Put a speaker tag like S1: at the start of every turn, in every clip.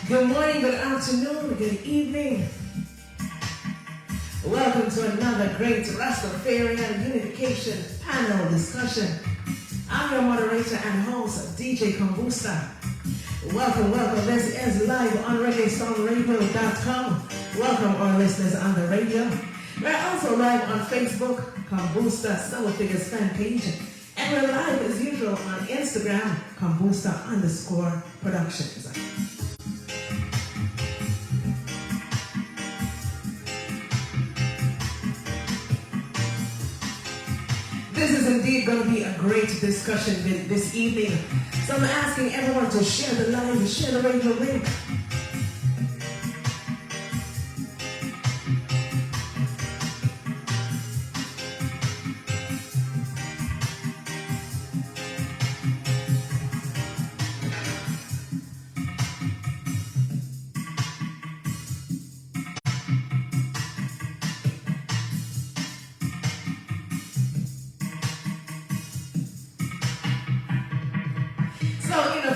S1: Good morning, good afternoon, good evening. Welcome to another great Rastafarian Unification panel discussion. I'm your moderator and host, DJ Kambooster. Welcome. This is live on reggaesongradio.com. Welcome our listeners on the radio. We're also live on Facebook, Kambooster Summer Figures fan page. And we're live as usual on Instagram, Kambooster_Productions. This is indeed going to be a great discussion this evening. So I'm asking everyone to share the live, share the radio link.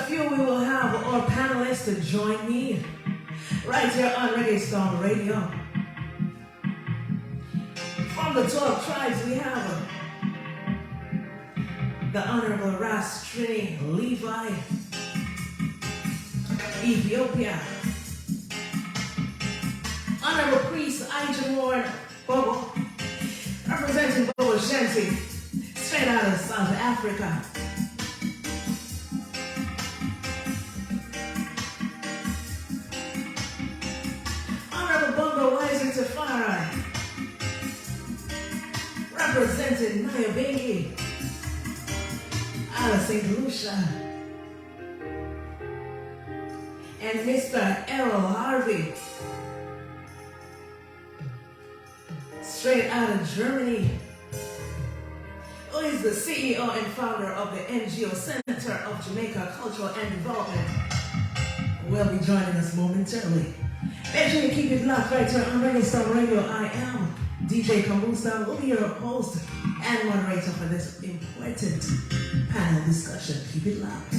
S1: We will have our panelists to join me right here on Reggae Song Radio. From the 12 tribes, we have the Honorable Rasta Levi, Ethiopia. Honorable Priest Ijamor Bobo, representing Bobo Shanti, straight out of South Africa. Representing Naya Bengi, out of St. Lucia, and Mr. Errol Harvey, straight out of Germany, who is the CEO and founder of the NGO Center of Jamaica Cultural and Development, will be joining us momentarily. Make sure you keep it locked right here on Reggae Song Radio. I am DJ Kambooster, will be your host and moderator for this important panel discussion. Keep it locked.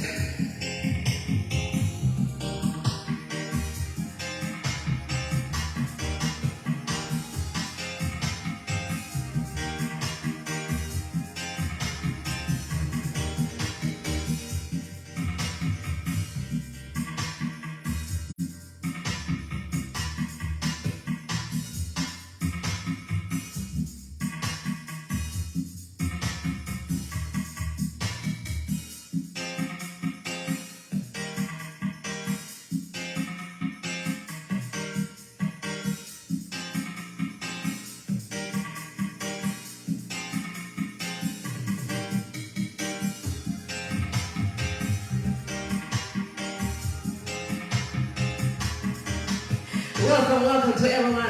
S1: Welcome to everyone.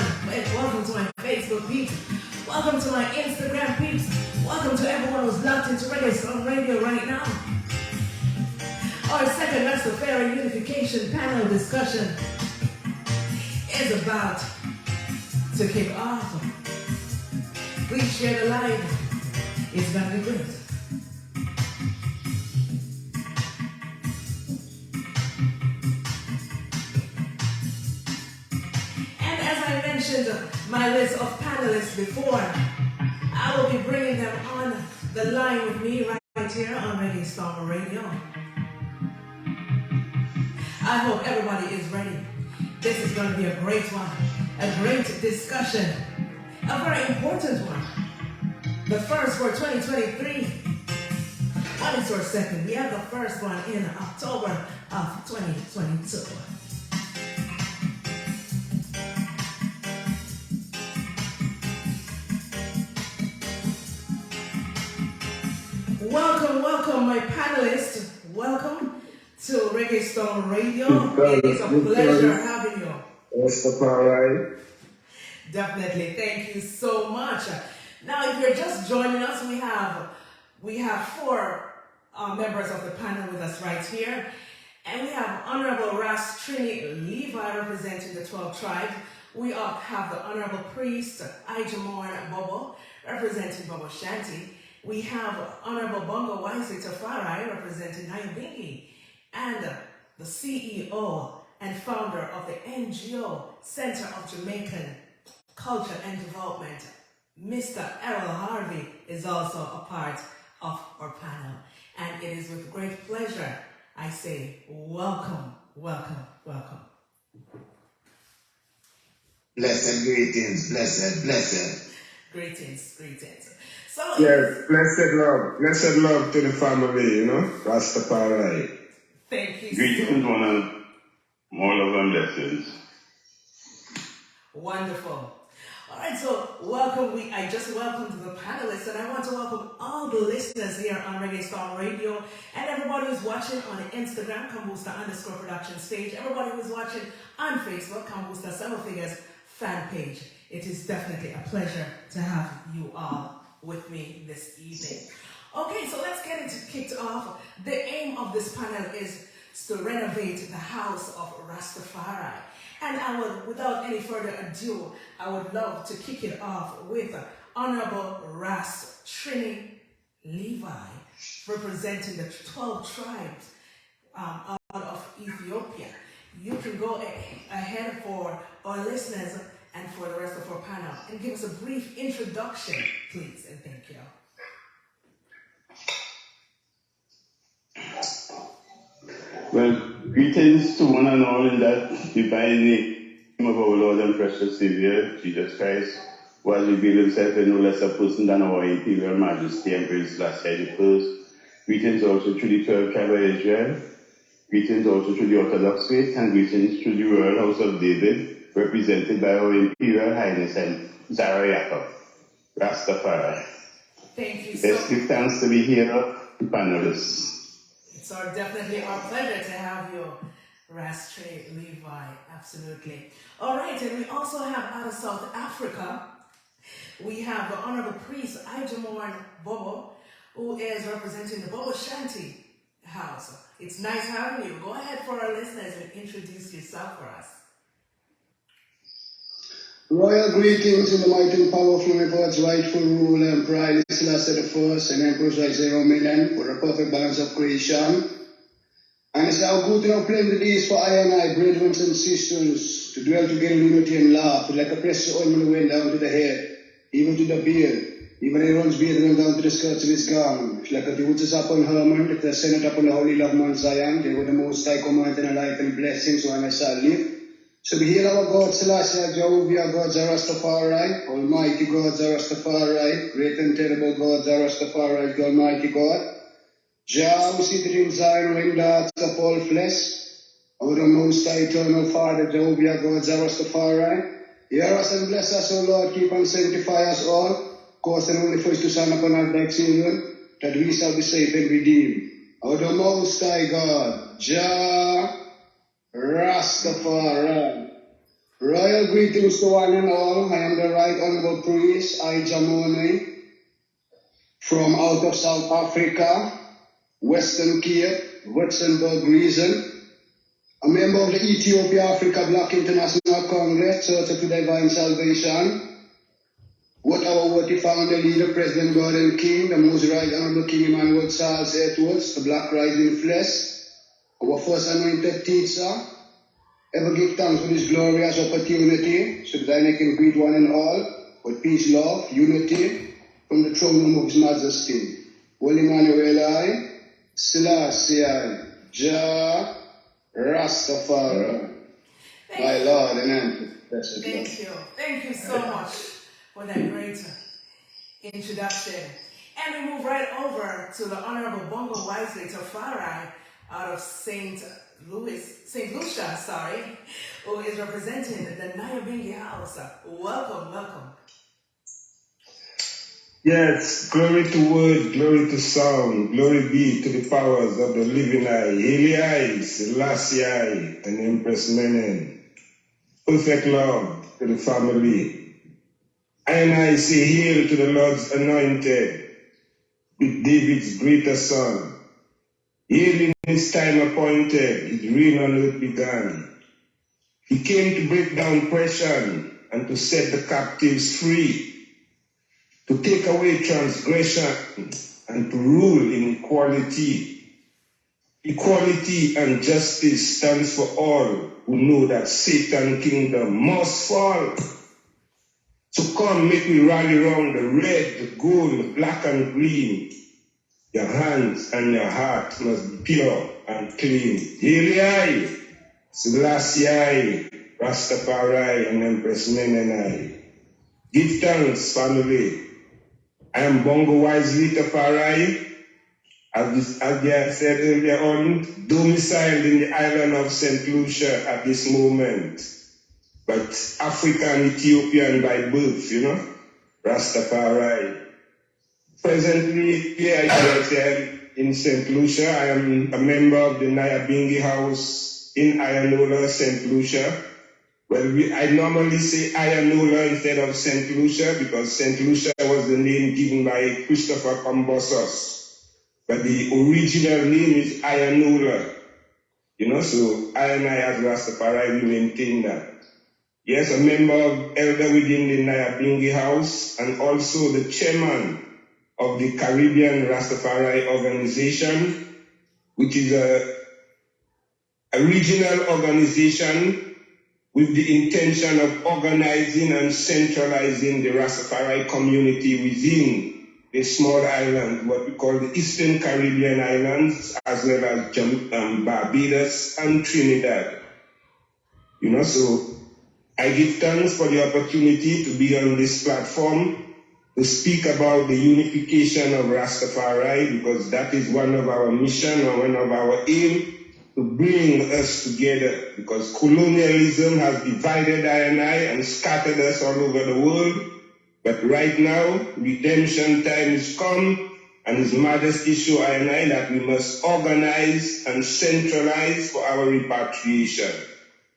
S1: Welcome to my Facebook peeps. Welcome to my Instagram peeps. Welcome to everyone who's locked into Reggae Song Radio right now. Our second Rastafarian Unification panel discussion is about to kick off. Please share the live. It's gonna be great. My list of panelists before, I will be bringing them on the line with me right here on Reggae Song Radio. I hope everybody is ready. This is going to be a great one, a great discussion, a very important one. The first for 2023. What is our second? We have the first one in October of 2022. Welcome, my panelists. Welcome to Reggae Song Radio. It is a pleasure having you.
S2: Rastafarian.
S1: Definitely, thank you so much. Now, if you're just joining us, we have four members of the panel with us right here, and we have Honorable Rasta Levi representing the 12 tribes. We have the Honorable Priest Ijamor Bobo representing Bobo Shanti. We have Honorable Bongo Waisi Tafari representing Naya Bengi, and the CEO and founder of the NGO Center of Jamaican Culture and Development, Mr. Errol Harvey, is also a part of our panel. And it is with great pleasure I say welcome, welcome, welcome.
S2: Blessed greetings, blessed.
S1: Greetings, greetings. So
S2: Yes, blessed love to the family, Rastafari.
S1: Thank you.
S3: Greetings, one and more love and blessings.
S1: Wonderful. All right, so welcome. I just welcomed the panelists, and I want to welcome all the listeners here on Reggae Star Radio, and everybody who's watching on Instagram, Kambooster_production page, everybody who's watching on Facebook, Kambooster Seven Figures fan page. It is definitely a pleasure to have you all with me this evening. Okay, so let's get it kicked off. The aim of this panel is to renovate the house of Rastafari. And without any further ado, I would love to kick it off with Honorable Ras Trini Levi, representing the 12 tribes out of Ethiopia. You can go ahead for our listeners and for the rest of our panel and give us a brief introduction, please, and thank you.
S3: Well, greetings to one and all in that divine name of our Lord and precious Savior, Jesus Christ, who has revealed himself in no lesser person than our Imperial Majesty Emperor Selassie I. Greetings also to the 12 tribes of Israel. Greetings also to the Orthodox faith, and greetings to the Royal House of David, represented by our Imperial Highness and Zara Yaakov, Rastafari.
S1: Thank you so much.
S3: Let's give thanks to be here, panelists.
S1: It's definitely our pleasure to have you, Rastri Levi, absolutely. All right, and we also have out of South Africa, we have the Honorable Priest Ijamorn Bobo, who is representing the Bobo Shanti House. It's nice having you. Go ahead for our listeners and introduce yourself for us.
S4: Royal greetings in the mighty and powerful of God's rightful rule and pride, Selassie I and Emperor's right 0 million for a perfect balance of creation. And it's our good and plenty days for I and I, brethren and sisters, to dwell together in unity and laugh, like a precious ointment went down to the head, even to the beard, even Aaron's beard went down to the skirts of his garment. Like the woods upon Hermon, if the Senate upon the holy love Mount Zion, they were the most high command and life and blessings, so I shall live. So we hear our God, Selassie, Jehovah, God, Rastafari, Almighty God, Rastafari, great and terrible God, Rastafari, the Almighty God. Jah, who seated in Zion, when the of all flesh, O the most high eternal Father, Jehovah, God, Rastafari. Hear us and bless us, O Lord, keep and sanctify us all, cause and only for us to stand upon us thy children, that we shall be saved and redeemed. O the most high God, Jah, Rastafari. Royal greetings to one and all. I am the Right Honorable Priest Ijamorn from out of South Africa, Western Cape, Witzenberg region, a member of the Ethiopia Africa Black International Congress, Church of Divine Salvation, what our worthy founder, leader, President God and King, the Most Right Honorable King Emmanuel Charles Edwards, the Black Rising Flesh, our first anointed teacher. Ever give thanks for this glorious opportunity, so that I can greet one and all with peace, love, unity from the throne room of His Majesty. Holy Emmanuel, Selassie, Jah, Rastafari, my Lord and Emperor.
S1: Thank you. Thank you so much for that great introduction. And we move right over to the Honorable Bongo Wisely Tafari out of St. Lucia, who is representing the Nyabingi House. Welcome, welcome.
S2: Yes, glory to word, glory to sound, glory be to the powers of the living eye, Eli, Selassie, and Empress Menen. Perfect love to the family. I say hail to the Lord's anointed, with David's greater son. Hail in his time appointed, his reign on earth began. He came to break down oppression and to set the captives free, to take away transgression and to rule in equality. Equality and justice stands for all who know that Satan's kingdom must fall. So come, make we rally round the red, the gold, the black and green. Your hands and your heart must be pure and clean. Hail I, Selassie I, Rastafari and Empress Menenai. Give thanks, family. I am Bongo Wisely Tafari. As I said earlier on, domiciled in the island of St. Lucia at this moment, but African Ethiopian by birth, Rastafari. Presently, here I say in St. Lucia, I am a member of the Nyabingi House in Ayanola, St. Lucia. Well, I normally say Ayanola instead of St. Lucia because St. Lucia was the name given by Christopher Kambooster. But the original name is Ayanola. So I and I as Rastafari, we maintain that. Yes, a member of elder within the Nyabingi House and also the chairman of the Caribbean Rastafari organization, which is a regional organization with the intention of organizing and centralizing the Rastafari community within the small island, what we call the Eastern Caribbean Islands, as well as Barbados and Trinidad. So I give thanks for the opportunity to be on this platform to speak about the unification of Rastafari, because that is one of our mission or one of our aim, to bring us together, because colonialism has divided I and scattered us all over the world. But right now, redemption time is come, and His Majesty show I that we must organize and centralize for our repatriation.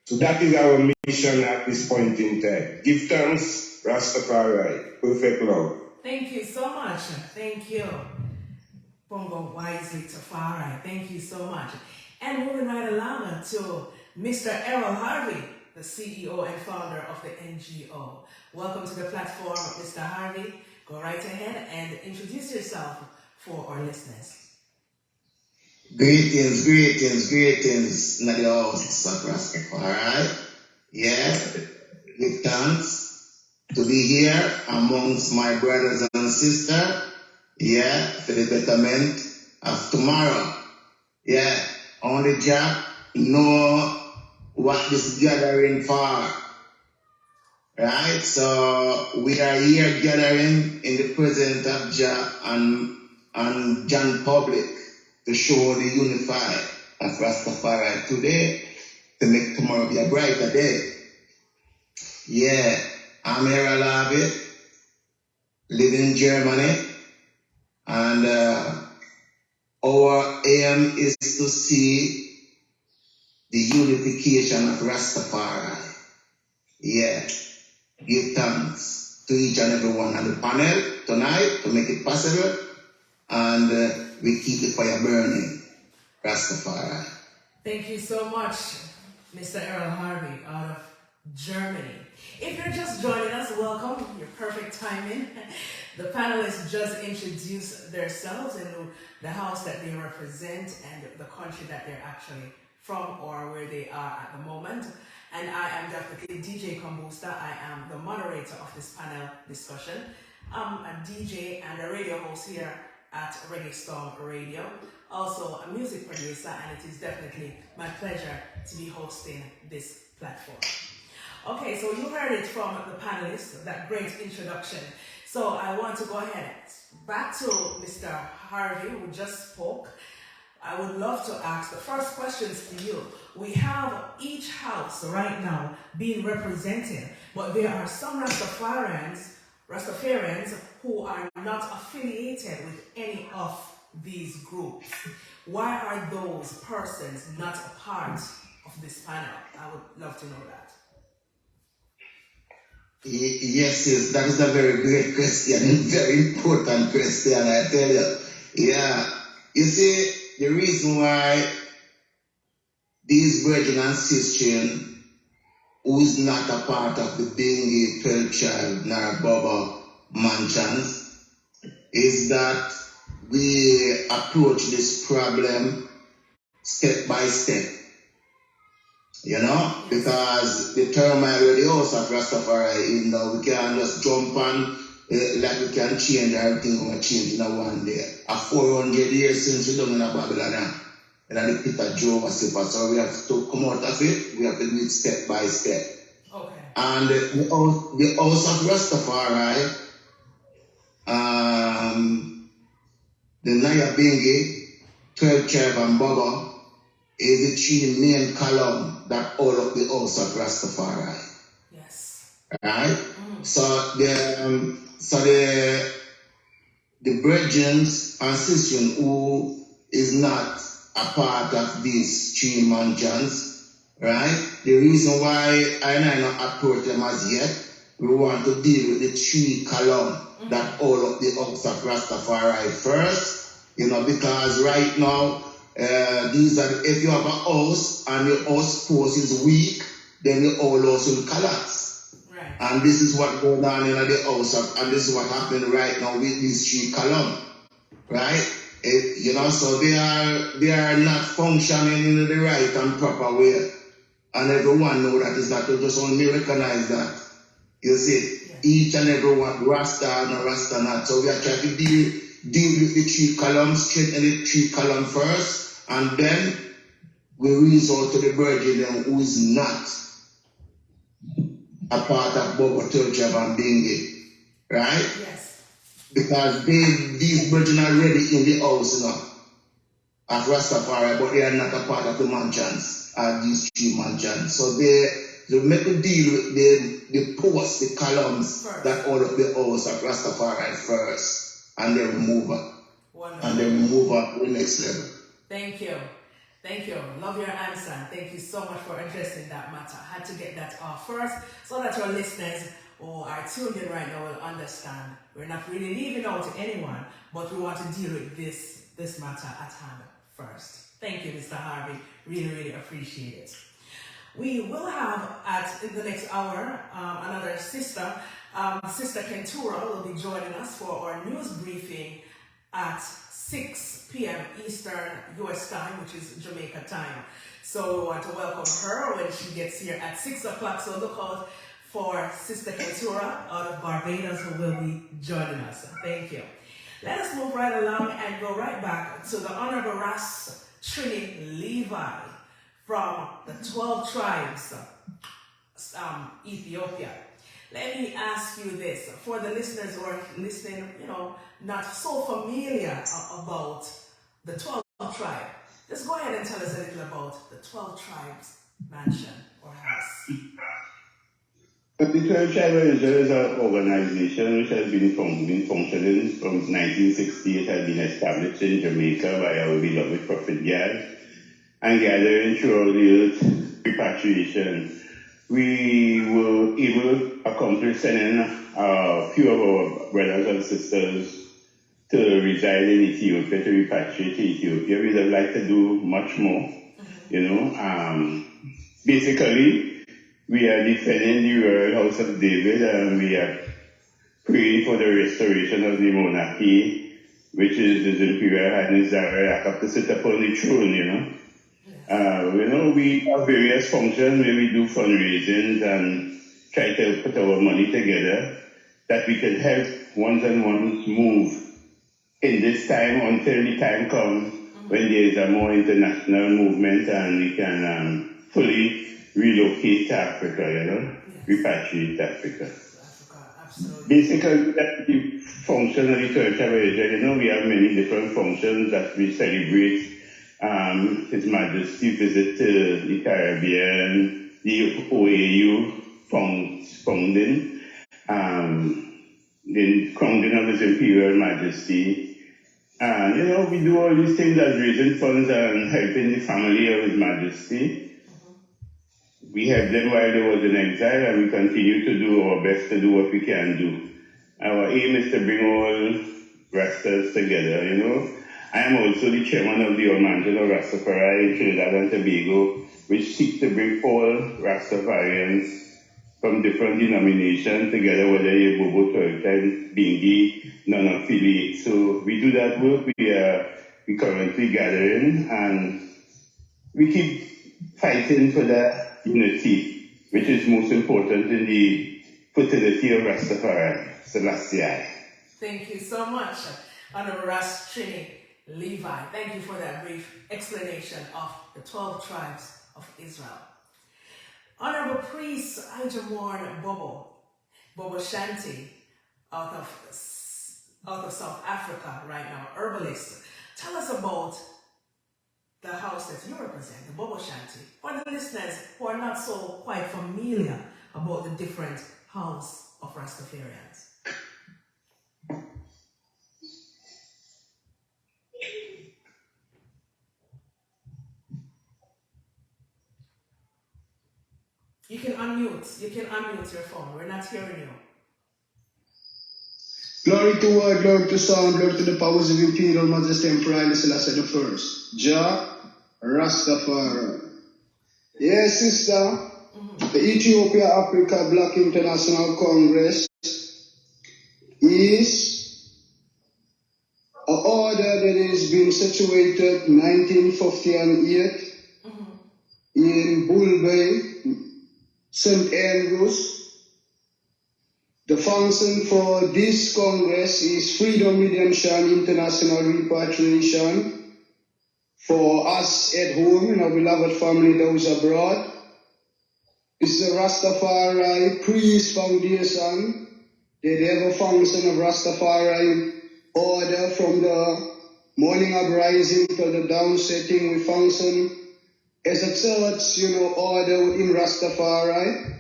S2: So that is our mission at this point in time. Give thanks, Rastafari. Perfect love.
S1: Thank you so much. Thank you, Bongo Wisely Tafari. Thank you so much. And moving right along to Mr. Errol Harvey, the CEO and founder of the NGO. Welcome to the platform, Mr. Harvey. Go right ahead and introduce yourself for our listeners.
S5: Greetings, Nadia House of Rastafari. Yeah, give thanks to be here amongst my brothers and sisters. Yeah, for the betterment of tomorrow. Yeah, on the job, know what this gathering for. Right? So we are here gathering in the presence of Jah and John Public to show the unified of Rastafari today to make tomorrow be a brighter day. Yeah, I'm here alive, live in Germany, and our aim is to see the unification of Rastafari. Yeah, give thanks to each and every one on the panel tonight to make it possible, and we keep the fire burning. Rastafari.
S1: Thank you so much, Mr. Errol Harvey out of Germany. If you're just joining us, welcome. Your perfect timing. The panelists just introduced themselves and the house that they represent and the country that they're actually from or where they are at the moment. And I am definitely DJ Kambooster. I am the moderator of this panel discussion. I'm a DJ and a radio host here at Reggae Storm Radio. Also a music producer, and it is definitely my pleasure to be hosting this platform. Okay, so you heard it from the panelists, that great introduction. So I want to go ahead back to Mr. Harvey, who just spoke. I would love to ask the first questions to you. We have each house right now being represented, but there are some Rastafarians who are not affiliated with any of these groups. Why are those persons not a part of this panel? I would love to know that.
S5: Yes, that is a very great question, very important question, I tell you. Yeah, you see, the reason why these brethren and sisters who is not a part of the Bingi, 12-child, nor Baba mansions is that we approach this problem step by step. You know, because the turmoil with the house of Rastafari, we can't just jump on like we can change everything going to change in a one day. A 400 years since we done in a Babylon, and the pit of Joe was super. So we have to come out of it, we have to do it step by step.
S1: Okay.
S5: And the house of Rastafari, the Naya Bingi, 12 tribe and Baba, is the three main column that all of the house of Rastafari.
S1: Yes.
S5: Right? So the brethren and sisters who is not a part of these three mansions, right? The reason why I not approach them as yet, we want to deal with the three column that all of the house of Rastafari first, because right now, these are, if you have a house and your house post is weak, then your whole house will collapse.
S1: Right.
S5: And this is what going on in the house, and this is what happening right now with these three columns, right? So they are not functioning in the right and proper way, and everyone know that is that. To just only recognize that. You see, each and every one, Rasta and Rasta not. So we are trying to deal with the three columns, straighten the three column first, and then we resort to the brethren who is not a part of Bobo Turchab and Bingi, right?
S1: Yes.
S5: Because these brethren are already in the house now of Rastafari, but they are not a part of the mansions, these three mansions. So they make a deal with the posts, the columns first, that all of the house of Rastafari first, and then we move up.
S1: Wonderful.
S5: And then we move up to the next level.
S1: Thank you. Thank you. Love your answer. Thank you so much for addressing that matter. I had to get that off first so that your listeners who are tuned in right now will understand. We're not really leaving out anyone, but we want to deal with this matter at hand first. Thank you, Mr. Harvey. Really, really appreciate it. We will have in the next hour another sister. Sister Kentura will be joining us for our news briefing at 6 p.m. Eastern U.S. time, which is Jamaica time. So we want to welcome her when she gets here at 6 o'clock. So look out for Sister Kentura out of Barbados, who will be joining us. Thank you. Let us move right along and go right back to the Honorable Ras Trini Levi from the 12 tribes, Ethiopia. Let me ask you this, for the listeners who are listening, not so familiar about the 12 tribe. Just go ahead and tell us a little about the 12 tribes mansion or house.
S3: The 12 Tribal is an organization which has been functioning from 1960. It has been established in Jamaica by our beloved Prophet Gad, and gathering throughout the earth repatriation. We were able to accomplish sending a few of our brothers and sisters to reside in Ethiopia, to repatriate to Ethiopia. We would like to do much more, Basically, we are defending the Royal House of David, and we are praying for the restoration of the monarchy, which is His Imperial Highness Zara to sit upon the throne, we have various functions where we do fundraisings and try to put our money together that we can help ones and ones move in this time until the time comes when there is a more international movement and we can fully relocate to Africa, repatriate to Africa.
S1: Absolutely.
S3: Basically, that's the function of the Church of Israel. We have many different functions that we celebrate. His Majesty visit to the Caribbean, the OAU founding, the crowning of His Imperial Majesty. And, we do all these things as raising funds and helping the family of His Majesty. We helped them while they was in exile, and we continue to do our best to do what we can do. Our aim is to bring all Rastas together, I am also the chairman of the Mansion of Rastafari in Trinidad and Tobago, which seeks to bring all Rastafarians from different denominations together, whether you're Bobo, Turkan, Bingi, non-affiliate. So we do that work. We currently gathering, and we keep fighting for the unity, which is most important in the fertility of Rastafari, Selassie.
S1: Thank you so much, Honorable Ras Trini Levi. Thank you for that brief explanation of the 12 tribes of Israel. Honorable Priest Ijamorn Bobo Shanti, out of South Africa right now, herbalist. Tell us about the house that you represent, the Bobo Shanti, for the listeners who are not so quite familiar about the different house of Rastafarians. You can unmute your phone. We're not hearing you.
S4: Glory to word, glory to sound, glory to the powers of imperial majesty and pride, Selassie the first. Jah Rastafari. Yes, sister. The Ethiopia Africa Black International Congress is an order that has been situated 1958 in Bull Bay, St. Andrews. The function for this Congress is freedom, redemption, international repatriation for us at home and our beloved family, those abroad. This is a Rastafari priest foundation. They have a function of Rastafari order from the morning uprising to the downsetting. We function as a church, order within Rastafari.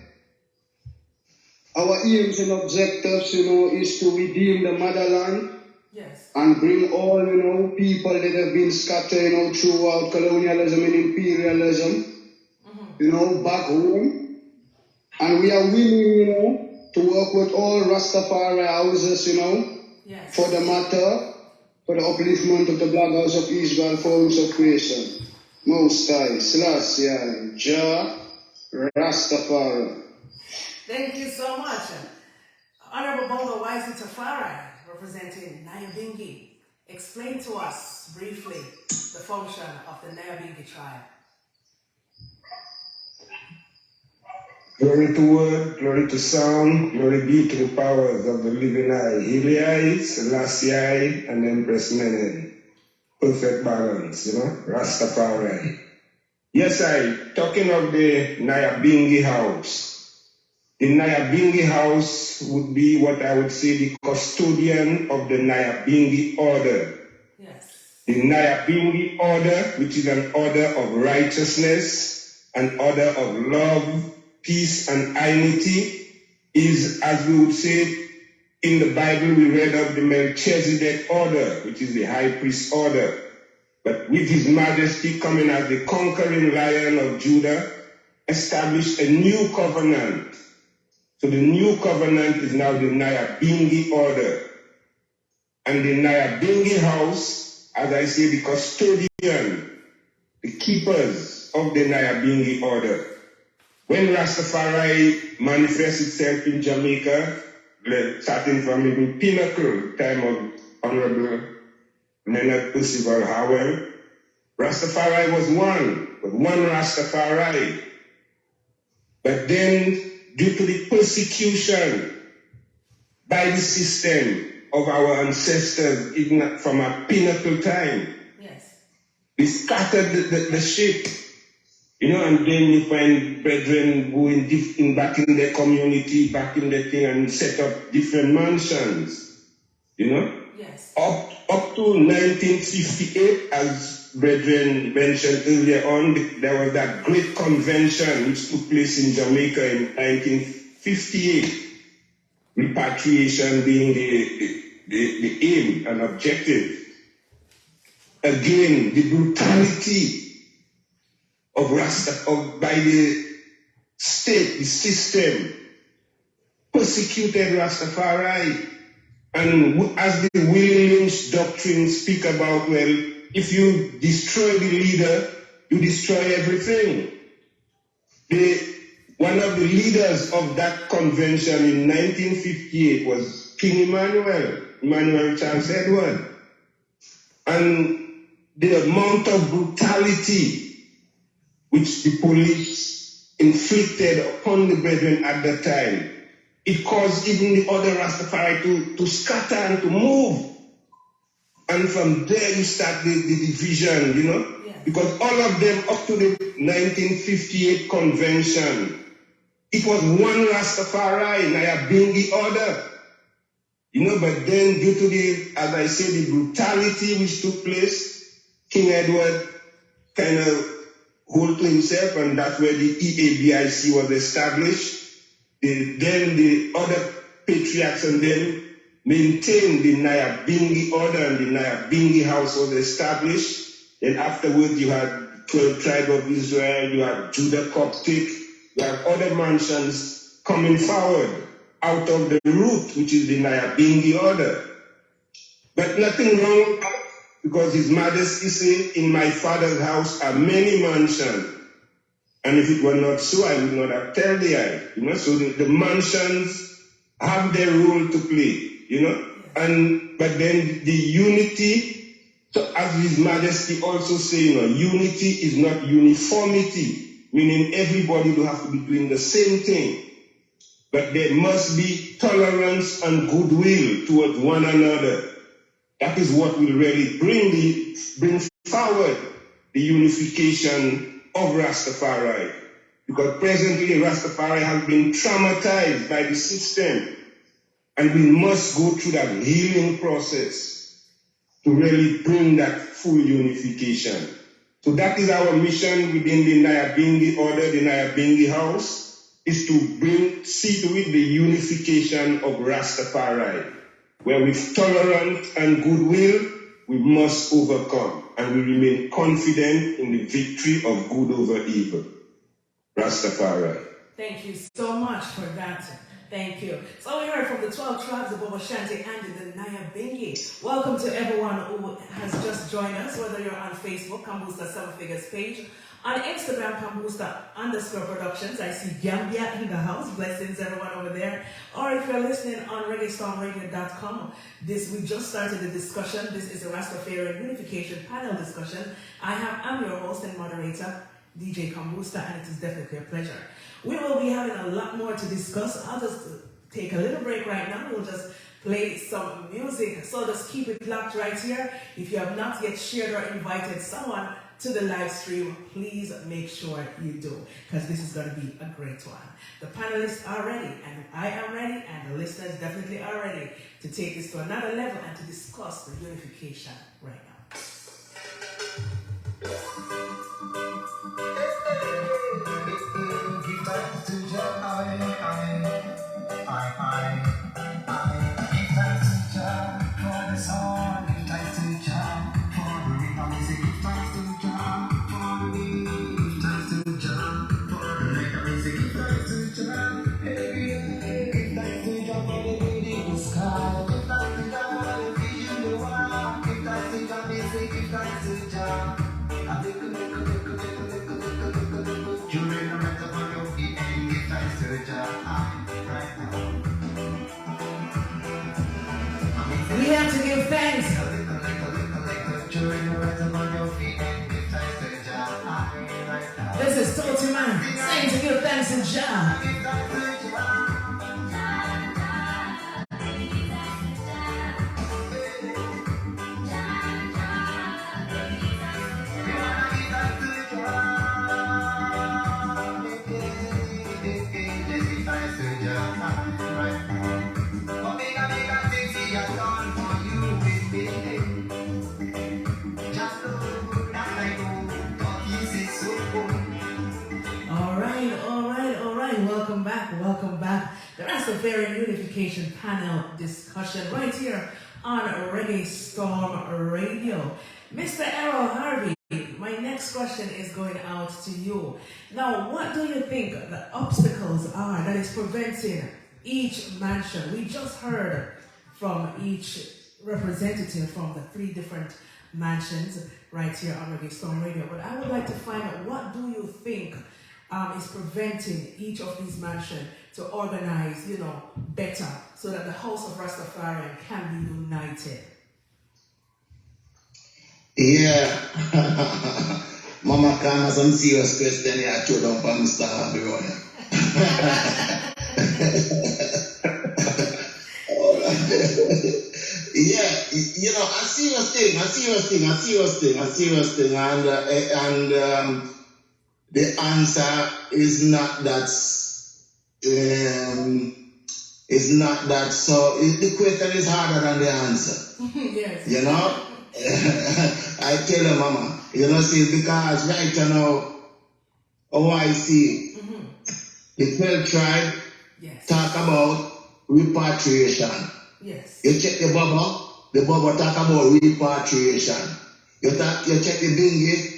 S4: Our aims and objectives, is to redeem the motherland.
S1: Yes.
S4: And bring all, people that have been scattered, throughout colonialism and imperialism, back home. And we are willing, to work with all Rastafari houses,
S1: yes,
S4: for the matter, for the upliftment of the Black House of Israel, forms of creation. Most High, Selassie, Jah, Rastafari.
S1: Thank you so much. Honorable Bongo Wisely Tafari, representing Nyabingi. Explain to us briefly the function of the Nyabingi tribe.
S2: Glory to word, glory to sound, glory be to the powers of the living eye, Hilai, Selassie, and Empress Menen. Perfect balance, Rastafari. Yes, talking of the Nyabingi house. The Nyabingi house would be what I would say the custodian of the Nyabingi order.
S1: Yes.
S2: The Nyabingi order, which is an order of righteousness, an order of love, peace, and unity, is, as we would say, in the Bible we read of the Melchizedek order, which is the high priest order. But with his majesty coming as the conquering lion of Judah, established a new covenant. So the new covenant is now the Nyabingi order. And the Nyabingi house, as I say, the custodian, the keepers of the Nyabingi order. When Rastafari manifests itself in Jamaica, starting from the pinnacle time of Honorable Leonard Percival Howell, Rastafari was one Rastafari. But then, due to the persecution by the system of our ancestors, even from a pinnacle time,
S1: yes,
S2: we scattered the ship, and then you find brethren going back in their community, back in their thing, and set up different mansions,
S1: Yes.
S2: Up to 1958, as brethren mentioned earlier on, there was that great convention which took place in Jamaica in 1958, repatriation being the aim and objective. Again, the brutality of Rasta by the state, the system, persecuted Rastafari. And as the Willie Lynch doctrine speak about, if you destroy the leader, you destroy everything. One of the leaders of that convention in 1958 was King Emmanuel Charles Edward. And the amount of brutality which the police inflicted upon the brethren at the time. It caused even the other Rastafari to scatter and to move. And from there you start the division, you know, because all of them up to the 1958 convention, it was one Rastafari, Nyabingi order. You know, but then due to the, as I say, the brutality which took place, King Edward kind of hold to himself, and that's where the EABIC was established. Then the other patriarchs and them maintained the Nyabingi order, and the Nyabingi house was established. Then afterwards you had 12 tribes of Israel, you had Judah Coptic, you had other mansions coming forward out of the root, which is the Nyabingi order. But nothing wrong with that, because His Majesty said, in my Father's house are many mansions. And if it were not so, I would not have told thee. You know, so the mansions have their role to play, you know. But then the unity, so as His Majesty also say, you know, unity is not uniformity, meaning everybody will have to be doing the same thing. But there must be tolerance and goodwill towards one another. That is what will really bring forward the unification of Rastafari. Because presently Rastafari has been traumatized by the system, and we must go through that healing process to really bring that full unification. So that is our mission within the Nyabingi order, the Nyabingi house, is to see to it the unification of Rastafari, where with tolerance and goodwill, we must overcome, and we remain confident in the victory of good over evil. Rastafari.
S1: Thank you so much for that. Thank you. So we heard from the 12 tribes of Shanti and the Nyabingi. Welcome to everyone who has just joined us, whether you're on Facebook, Kambooster 7 Figures page, on Instagram, Kambooster_productions. I see Gambia in the house. Blessings everyone over there. Or if you're listening on reggaestonradio.com, we just started the discussion. This is a Rastafarian Unification panel discussion. I'm your host and moderator, DJ Kambooster, and it is definitely a pleasure. We will be having a lot more to discuss. I'll just take a little break right now. We'll just play some music. So just keep it locked right here. If you have not yet shared or invited someone to the live stream, please make sure you do, because this is going to be a great one. The panelists are ready, and I am ready, and the listeners definitely are ready to take this to another level and to discuss the unification right now.
S6: Give thanks to Jah, give thanks to Jah for the song, give thanks to Jah for the rhythm. Give thanks to Jah for the beat, give thanks to Jah for the rhythm. Give thanks to Jah, give thanks to Jah for the wind in the sky. Give thanks to Jah for the fish in the water. Give thanks to Jah, give thanks to Jah. During the rest of your feet and give thanks to Jah right now.
S1: We have to give thanks.
S6: During the rest of your feet and give thanks to Jah right now.
S1: This is Total Man saying to give thanks to Jah.
S6: Give thanks to Jah.
S1: Welcome back. The Rastafarian Unification panel discussion right here on Reggae Storm Radio. Mr. Errol Harvey, my next question is going out to you. Now, what do you think the obstacles are that is preventing each mansion? We just heard from each representative from the 3 different mansions right here on Reggae Storm Radio, but I would like to find out, what do you think is preventing each of these mansions to organize, better, so that the House of Rastafarian can be united?
S5: Yeah, my Mama can have some serious question here, I throw down from Mr. Harvey Roy. Yeah, you know, a serious thing, and the answer is not that, so the question is harder than the answer.
S1: Yes.
S5: You know? I tell you, Mama, you know, see, because right now, I see the 12 tribe talk about repatriation.
S1: Yes.
S5: You check the Baba talk about repatriation. You check the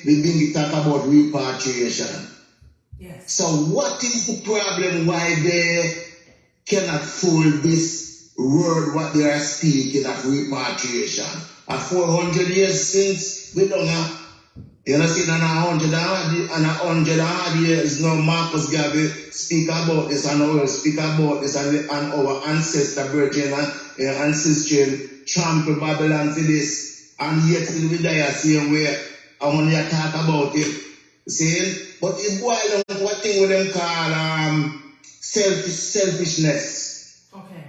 S5: Bingi talk about repatriation.
S1: Yes.
S5: So what is the problem why they cannot fool this word what they are speaking of repatriation? At 400 years since we don't have, you know, see, and 100 years now Marcus Garvey speak about this and we speak about this and our ancestor virgin and ancestry trample Babylon for this, and yet we die same way. I want to talk about it. See, but it boils down what thing with them call selfishness.
S1: Okay.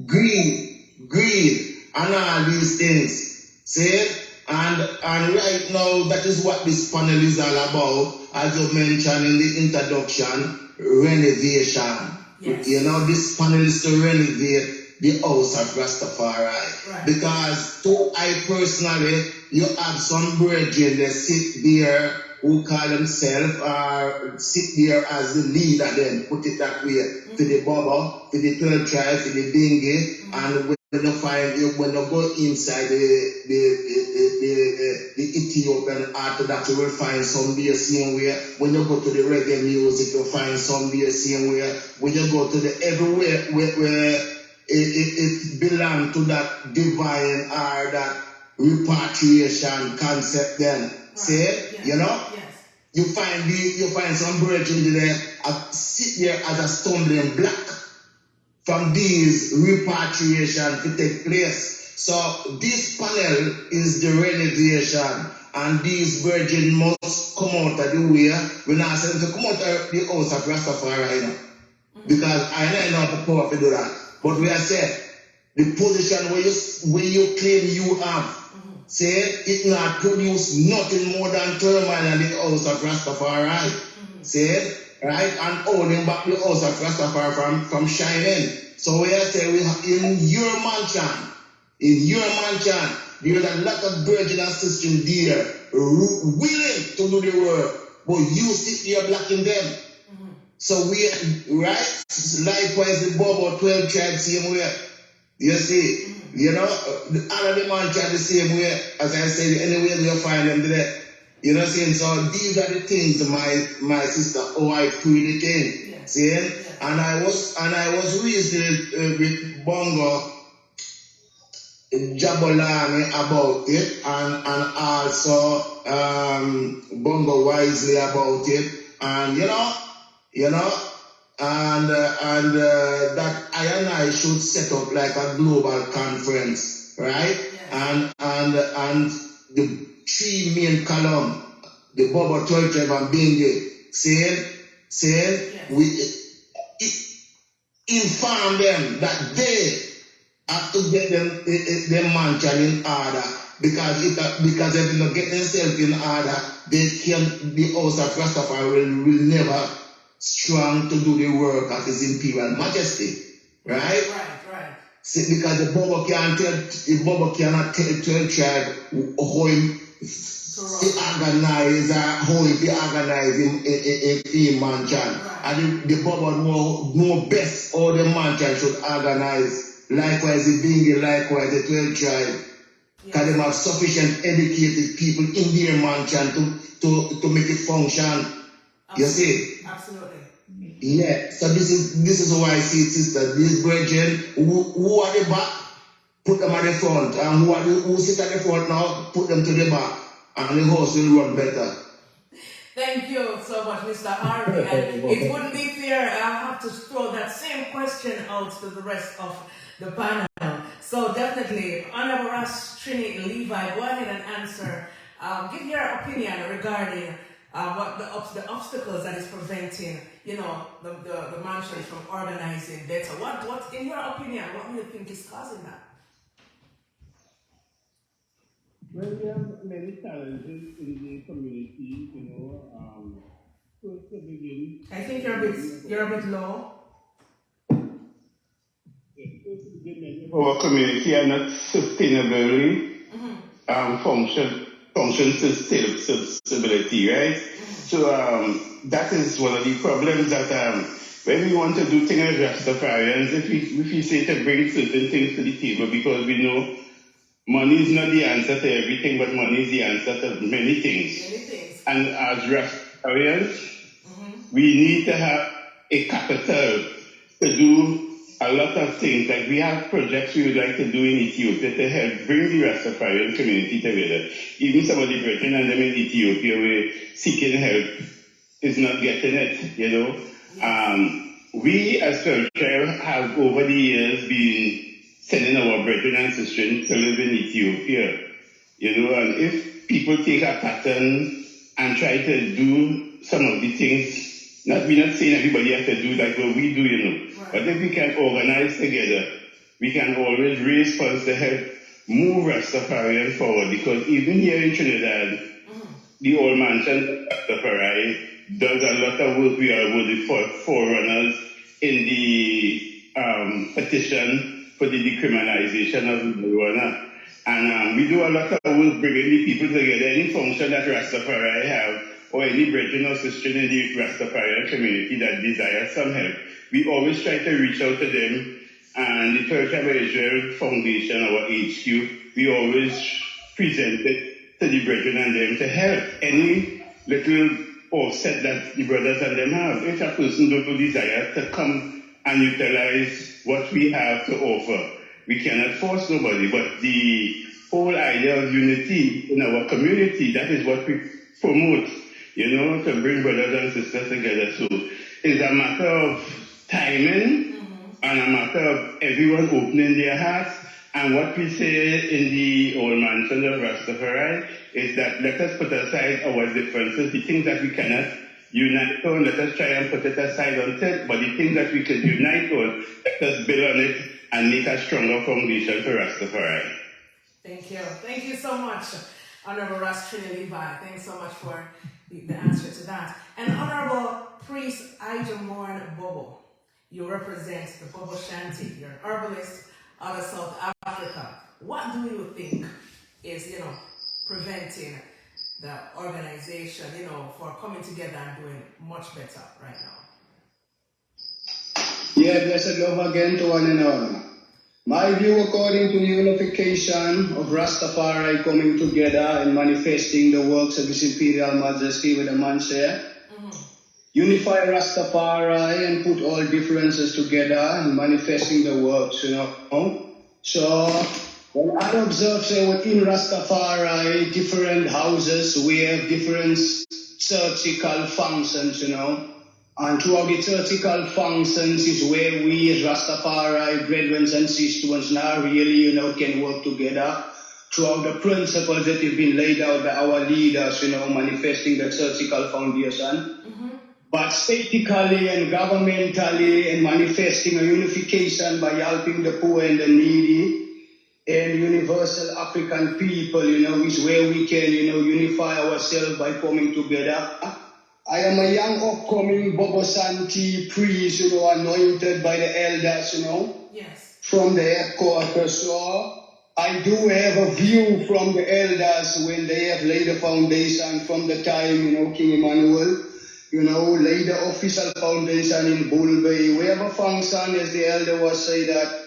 S5: Greed, and all these things. See, and right now that is what this panel is all about, as you mentioned in the introduction, renovation.
S1: Yes.
S5: You know, this panel is to renovate the house of Rastafari.
S1: Right.
S5: Because I personally, you have some brethren that sit there who call themselves or sit there as the leader, then put it that way, to the Baba, to the 12 tribe, to the Bingi, and when you go inside the Ethiopian Orthodox, you will find some there same way. When you go to the reggae music, you'll find some there same way. When you go to the everywhere where it belongs to that divine or that repatriation concept then. Right. See? Yes. You know?
S1: Yes.
S5: You find some brethren there sit there as a stumbling block from these repatriation to take place. So this panel is the renovation, and these virgin must come out of the way. We're not saying to come out of the house of Rastafari, you know, because I know the power to do that. But we are saying the position where you claim you have, say it not produce nothing more than turmoil in the house of Rastafari. Say, right, and holding back the house of Rastafari from shining. So we are saying we have in your mansion, there's a lot of virgin and sisters there willing to do the work, but you sit here blocking them. So we, right, likewise the Bobo 12 tribes same way. You see, you know, all of the mansion the same way, as I said, anywhere we find them there. You know what I'm saying? So these are the things, my sister, I pray the thing. Yeah. See? Yeah. And I was reasoning with Bongo Jabolani about it, and also Bongo Wisely about it, and you know, and that I and I should set up like a global conference, right? Yeah. And the three main column, the Bobo 12 tribe and Bingi, saying yes. We inform them that they have to get their mansion in order, because if they don't get themselves in order, the house of Rastafari will never strong to do the work of His Imperial Majesty, right? Right. See, because the Bobo cannot tell 12 tribe how he organize in mansion. Right. And the Bobo know best how the mansion should organize. Likewise the Bingi, likewise the 12 tribe. Because they have sufficient educated people in their mansion to make it function. Absolutely. You see? Absolutely. Yeah. So this is why I see, sister, these brethren who are the back, put them at the front, and who sit at the front now, put them to the back, and the house will run better.
S1: Thank you so much, Mr. Harvey. And it wouldn't be fair. I have to throw that same question out to the rest of the panel. So definitely, Honorable Ras Trini Levi, go ahead and answer. Give your opinion regarding what the obstacles that is preventing, you know, the mansions from organizing better? What, in your opinion, what do you think is causing that?
S3: Well, we have many challenges in the community, you know. First to begin,
S1: I think you're a bit low.
S3: Our community are not sustainably function sustainability, right? So that is one of the problems that when we want to do things as Rastafarians, if we say to bring certain things to the table, because we know money is not the answer to everything, but money is the answer to many things. And as Rastafarians, we need to have a capital to do a lot of things. Like we have projects we would like to do in Ethiopia to help bring the Rastafarian community together. Even some of the brethren and them in Ethiopia were seeking help is not getting it, you know. We as spiritual have over the years been sending our brethren and sisters to live in Ethiopia, you know, and if people take a pattern and try to do some of the things, we're not saying everybody has to do like what we do, you know. Right. But if we can organize together, we can always raise funds to help move Rastafarian forward. Because even here in Trinidad, the old mansion Rastafari does a lot of work. We are one of the forerunners in the petition for the decriminalization of marijuana. And we do a lot of work bringing the people together. Any function that Rastafari have, or any brethren or sister in the Rastafarian community that desires some help, we always try to reach out to them. And the Church of Israel Foundation, our HQ, we always present it to the brethren and them to help any little offset that the brothers and them have. If a person don't desire to come and utilize what we have to offer, we cannot force nobody. But the whole idea of unity in our community, that is what we promote, you know, to bring brothers and sisters together. So it's a matter of timing and a matter of everyone opening their hearts. And what we say in the old mansion of Rastafari is that let us put aside our differences, the things that we cannot unite on, let us try and put it aside until, but the things that we can unite on, let us build on it and make a stronger foundation for Rastafari.
S1: Thank you. Thank you so much, Honorable Rastrini Levi. Thanks so much for the answer to that. And Honorable Priest Ijamorn Bobo, you represent the Bobo Shanti. You're an herbalist out of South Africa. What do you think is, you know, preventing the organization, you know, for coming together and doing much better right now?
S4: Yeah, blessed love again to one and all. My view, according to the unification of Rastafari coming together and manifesting the works of His Imperial Majesty with the man say, unify Rastafari and put all differences together and manifesting the works, you know. So, when I observe, say, within Rastafari, different houses, we have different surgical functions, you know. And throughout the surgical functions is where we as Rastafari, brethren and sisters now really, you know, can work together throughout the principles that have been laid out by our leaders, you know, manifesting the surgical foundation. But statically and governmentally and manifesting a unification by helping the poor and the needy and universal African people, you know, is where we can, you know, unify ourselves by coming together. I am a young upcoming Bobo Santi priest, you know, anointed by the elders, you know, from the headquarters. So I do have a view from the elders when they have laid the foundation from the time, you know, King Emmanuel, you know, laid the official foundation in Bull Bay. We have a function, as the elder was saying, that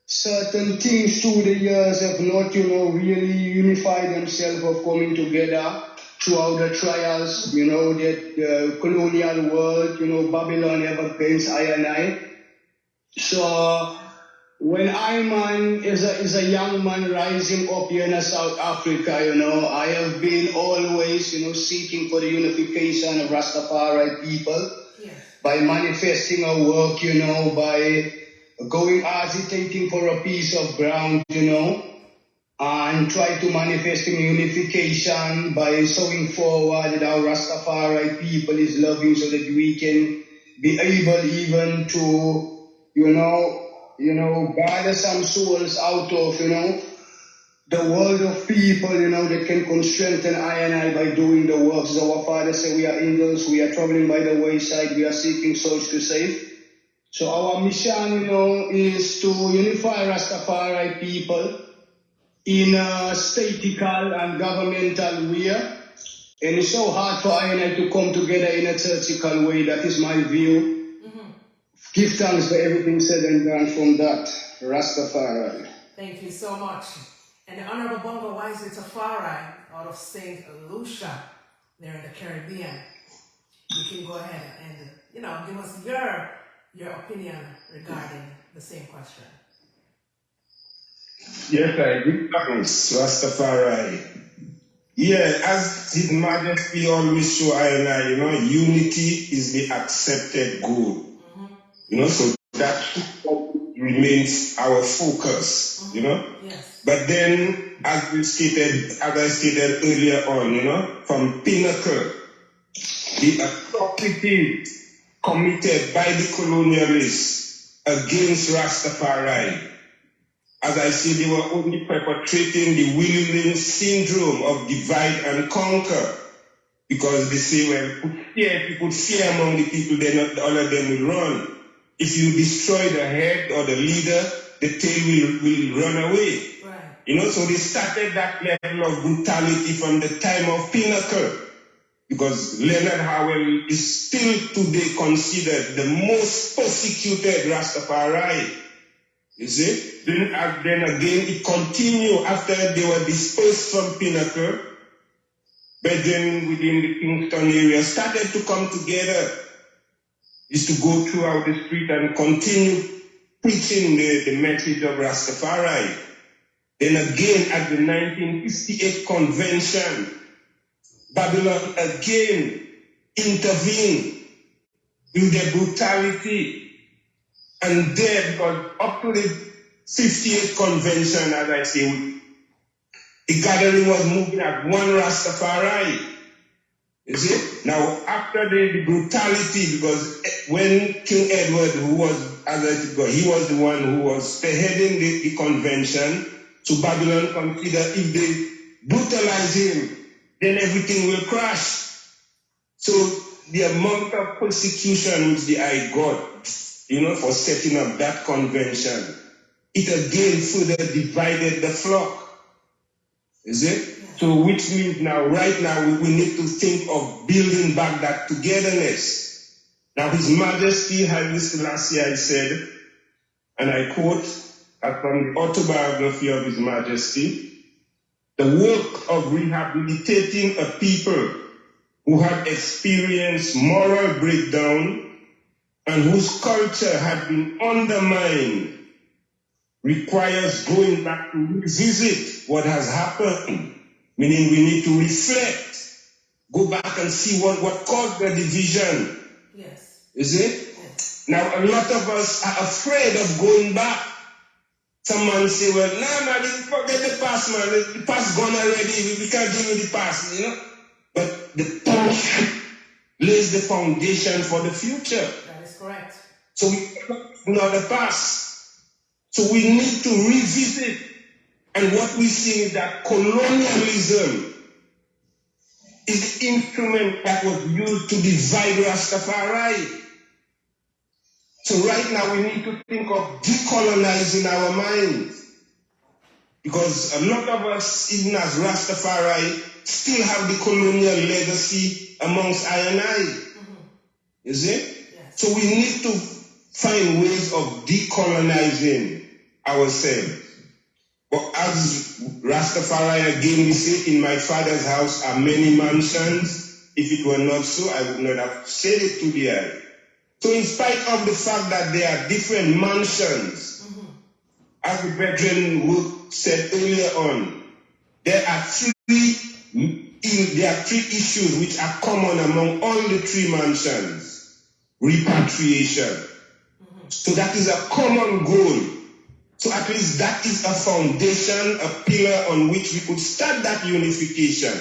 S4: certain things through the years have not, you know, really unified themselves of coming together throughout the trials, you know, the colonial world, you know, Babylon ever against I and I. So when is a young man rising up here in South Africa, you know, I have been always, you know, seeking for the unification of Rastafari people by manifesting our work, you know, by going agitating for a piece of ground, you know. and try to manifesting unification by showing forward that our Rastafari people is loving so that we can be able even to, gather some souls out of, the world of people, that can strengthen I and I by doing the works. As our Father said, we are angels, we are traveling by the wayside, we are seeking souls to save. So our mission, is to unify Rastafari people in a statical and governmental way. And it's so hard for I and I to come together in a churchical way. That is my view. Give thanks for everything said and done from that. Rastafari.
S1: Thank you so much. And the Honorable Bongo Wisely Tafari out of St. Lucia, there in the Caribbean. You can go ahead and, give us your opinion regarding the same question.
S2: Yes, I give thanks, Rastafari. Yeah, as His Majesty always show I and I, unity is the accepted goal. So that remains our focus,
S1: Yes.
S2: But then, as I stated earlier on, from pinnacle, the atrocities committed by the colonialists against Rastafari, as I said, they were only perpetrating the Willing syndrome of divide and conquer, because they say, well, if you put fear among the people, then all of them will run. If you destroy the head or the leader, the tail will run away. Right. So they started that level of brutality from the time of Pinnacle, because Leonard Howell is still today considered the most persecuted Rastafari. You see? Then again, it continued after they were dispersed from Pinnacle, but then within the Kingston area started to come together, is to go throughout the street and continue preaching the message of Rastafari. Then again at the 1958 convention, Babylon again intervened with their brutality, and there, because up to the 58 convention, as I say, the gathering was moving at one Rastafari. You see? Now, after the brutality, because when King Edward, who was, as I said, he was the one who was spearheading the convention, so Babylon considered if they brutalize him, then everything will crash. So the amount of persecution which the eye got, for setting up that convention, it again further divided the flock. Is it? So which means right now, we need to think of building back that togetherness. Now His Majesty Haile Selassie said, and I quote from the autobiography of His Majesty, the work of rehabilitating a people who had experienced moral breakdown and whose culture had been undermined requires going back to revisit what has happened. Meaning we need to reflect, go back and see what caused the division.
S1: Yes.
S2: Is it?
S1: Yes.
S2: Now, a lot of us are afraid of going back. Someone say, well, no, forget the past, man. The past gone already. We can't deal with the past, But the past lays the foundation for the future.
S1: That is correct.
S2: So we cannot ignore the past. So we need to revisit. And what we see is that colonialism is the instrument that was used to divide Rastafari. So right now we need to think of decolonizing our minds. Because a lot of us, even as Rastafari, still have the colonial legacy amongst I and I. Is it? Yes. So we need to find ways of decolonizing ourselves. But as Rastafari again, we say, in my Father's house are many mansions. If it were not so, I would not have said it to the eye. So in spite of the fact that there are different mansions, as the brethren said earlier on, there are three issues which are common among all the three mansions. Repatriation. So that is a common goal. So at least that is a foundation, a pillar on which we could start that unification.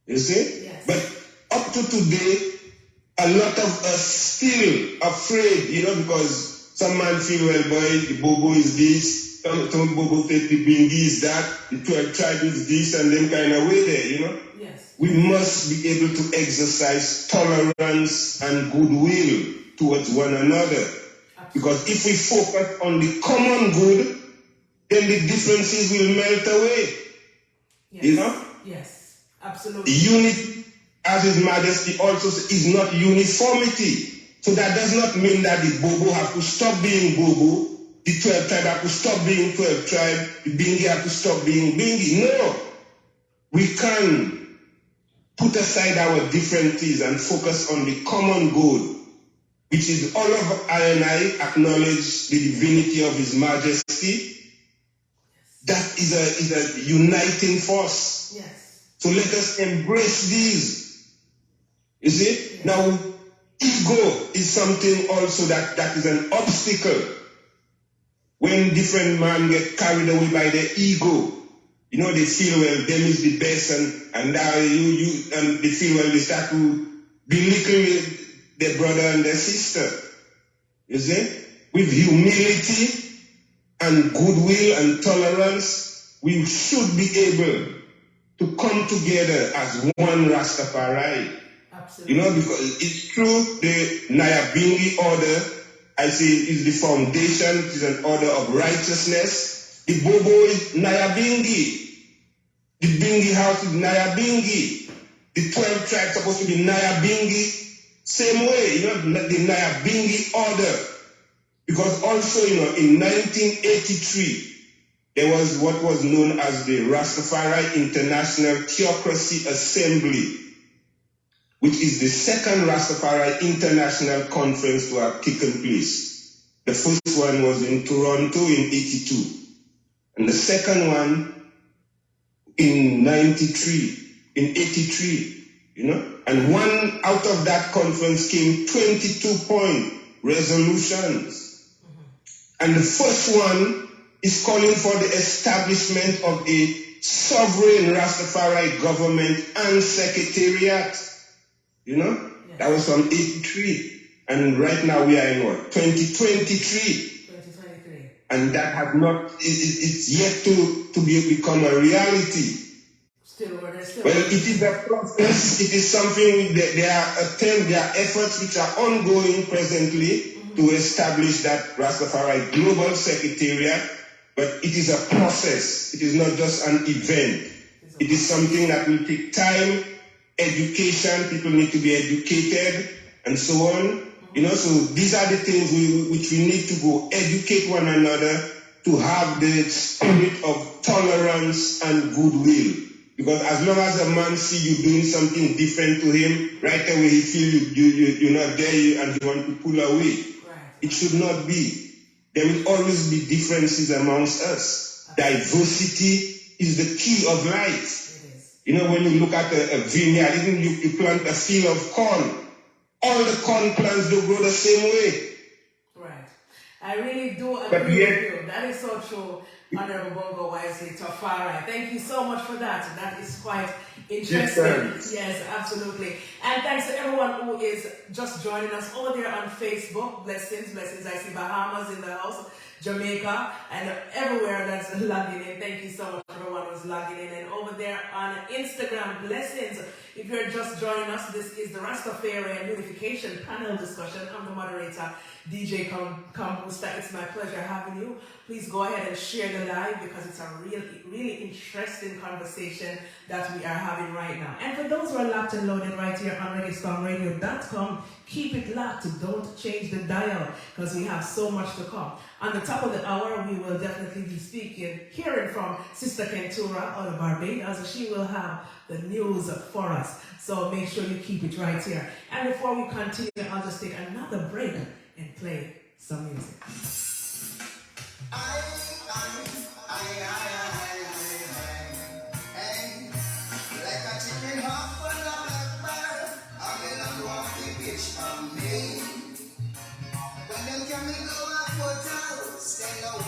S2: You see?
S1: Yes.
S2: But up to today, a lot of us still afraid, because some man feel, well, boy, the Bobo is this, some Bobo think the Bingi is that, the 12 tribe is this, and them kind of way there,
S1: Yes.
S2: We must be able to exercise tolerance and goodwill towards one another. Absolutely. Because if we focus on the common good, then the differences will melt away.
S1: Yes. Yes, absolutely.
S2: Unity, as His Majesty also says, is not uniformity. So that does not mean that the Bobo have to stop being Bobo, the 12 tribe have to stop being 12 tribe, the Bingi have to stop being Bingi. No. We can put aside our differences and focus on the common good, which is all of I and I acknowledge the divinity of His Majesty. That is a uniting force.
S1: Yes.
S2: So let us embrace these. You see? Yes. Now, ego is something also that is an obstacle. When different men get carried away by their ego, they feel, well, them is the best, and now they feel, well, they start to belittle their brother and their sister. You see? With humility and goodwill and tolerance, we should be able to come together as one Rastafari.
S1: Absolutely.
S2: Because it's true, the Nyabingi order, I say, is the foundation, it is an order of righteousness. The Bobo is Nyabingi. The Bingi house is Nyabingi. The 12 tribes supposed to be Nyabingi. Same way, the Nyabingi order. Because also, in 1983, there was what was known as the Rastafari International Theocracy Assembly, which is the second Rastafari International Conference to have taken place. The first one was in Toronto in 82, and the second one in 83, and one out of that conference came 22-point resolutions. And the first one is calling for the establishment of a sovereign Rastafari government and secretariat. Yes. That was from 83. And right now we are in what? 2023.
S1: 2023.
S2: And that has not, it's yet to become a reality. Well, it is a process, it is something that there are efforts which are ongoing presently to establish that Rastafari Global Secretariat, but it is a process. It is not just an event. It is something that will take time, education, people need to be educated, and so on. So these are the things which we need to go educate one another to have the spirit of tolerance and goodwill. Because as long as a man see you doing something different to him, right away he feel you're not there and he want to pull away. It should not be. There will always be differences amongst us. Diversity is the key of life. When you look at a vineyard, even you plant a field of corn, all the corn plants don't grow the same way.
S1: Right. I really do agree with you. That is so true, Honorable Bongo Wisely Tafari. Thank you so much for that. That is quite interesting. Yes, absolutely. And thanks to everyone who is just joining us over there on Facebook. Blessings. I see Bahamas in the house, Jamaica, and everywhere that's logging in. Thank you so much for everyone who's logging in. And over there on Instagram, blessings. If you're just joining us, this is the Rastafarian Unification panel discussion. I'm the moderator, DJ Kambooster. It's my pleasure having you. Please go ahead and share the live because it's a really interesting conversation that we are having right now. And for those who are locked and loaded right here on ReggaeStormRadio.com, keep it locked. Don't change the dial because we have so much to come. On the top of the hour, we will definitely be hearing from Sister Kentura out of Barbados. She will have the news for us. So make sure you keep it right here. And before we continue, I'll just take another break and play some music.
S6: Like a chicken hop on a black bar, I'm gonna walk the bitch from me. When them camel go up for town, stand up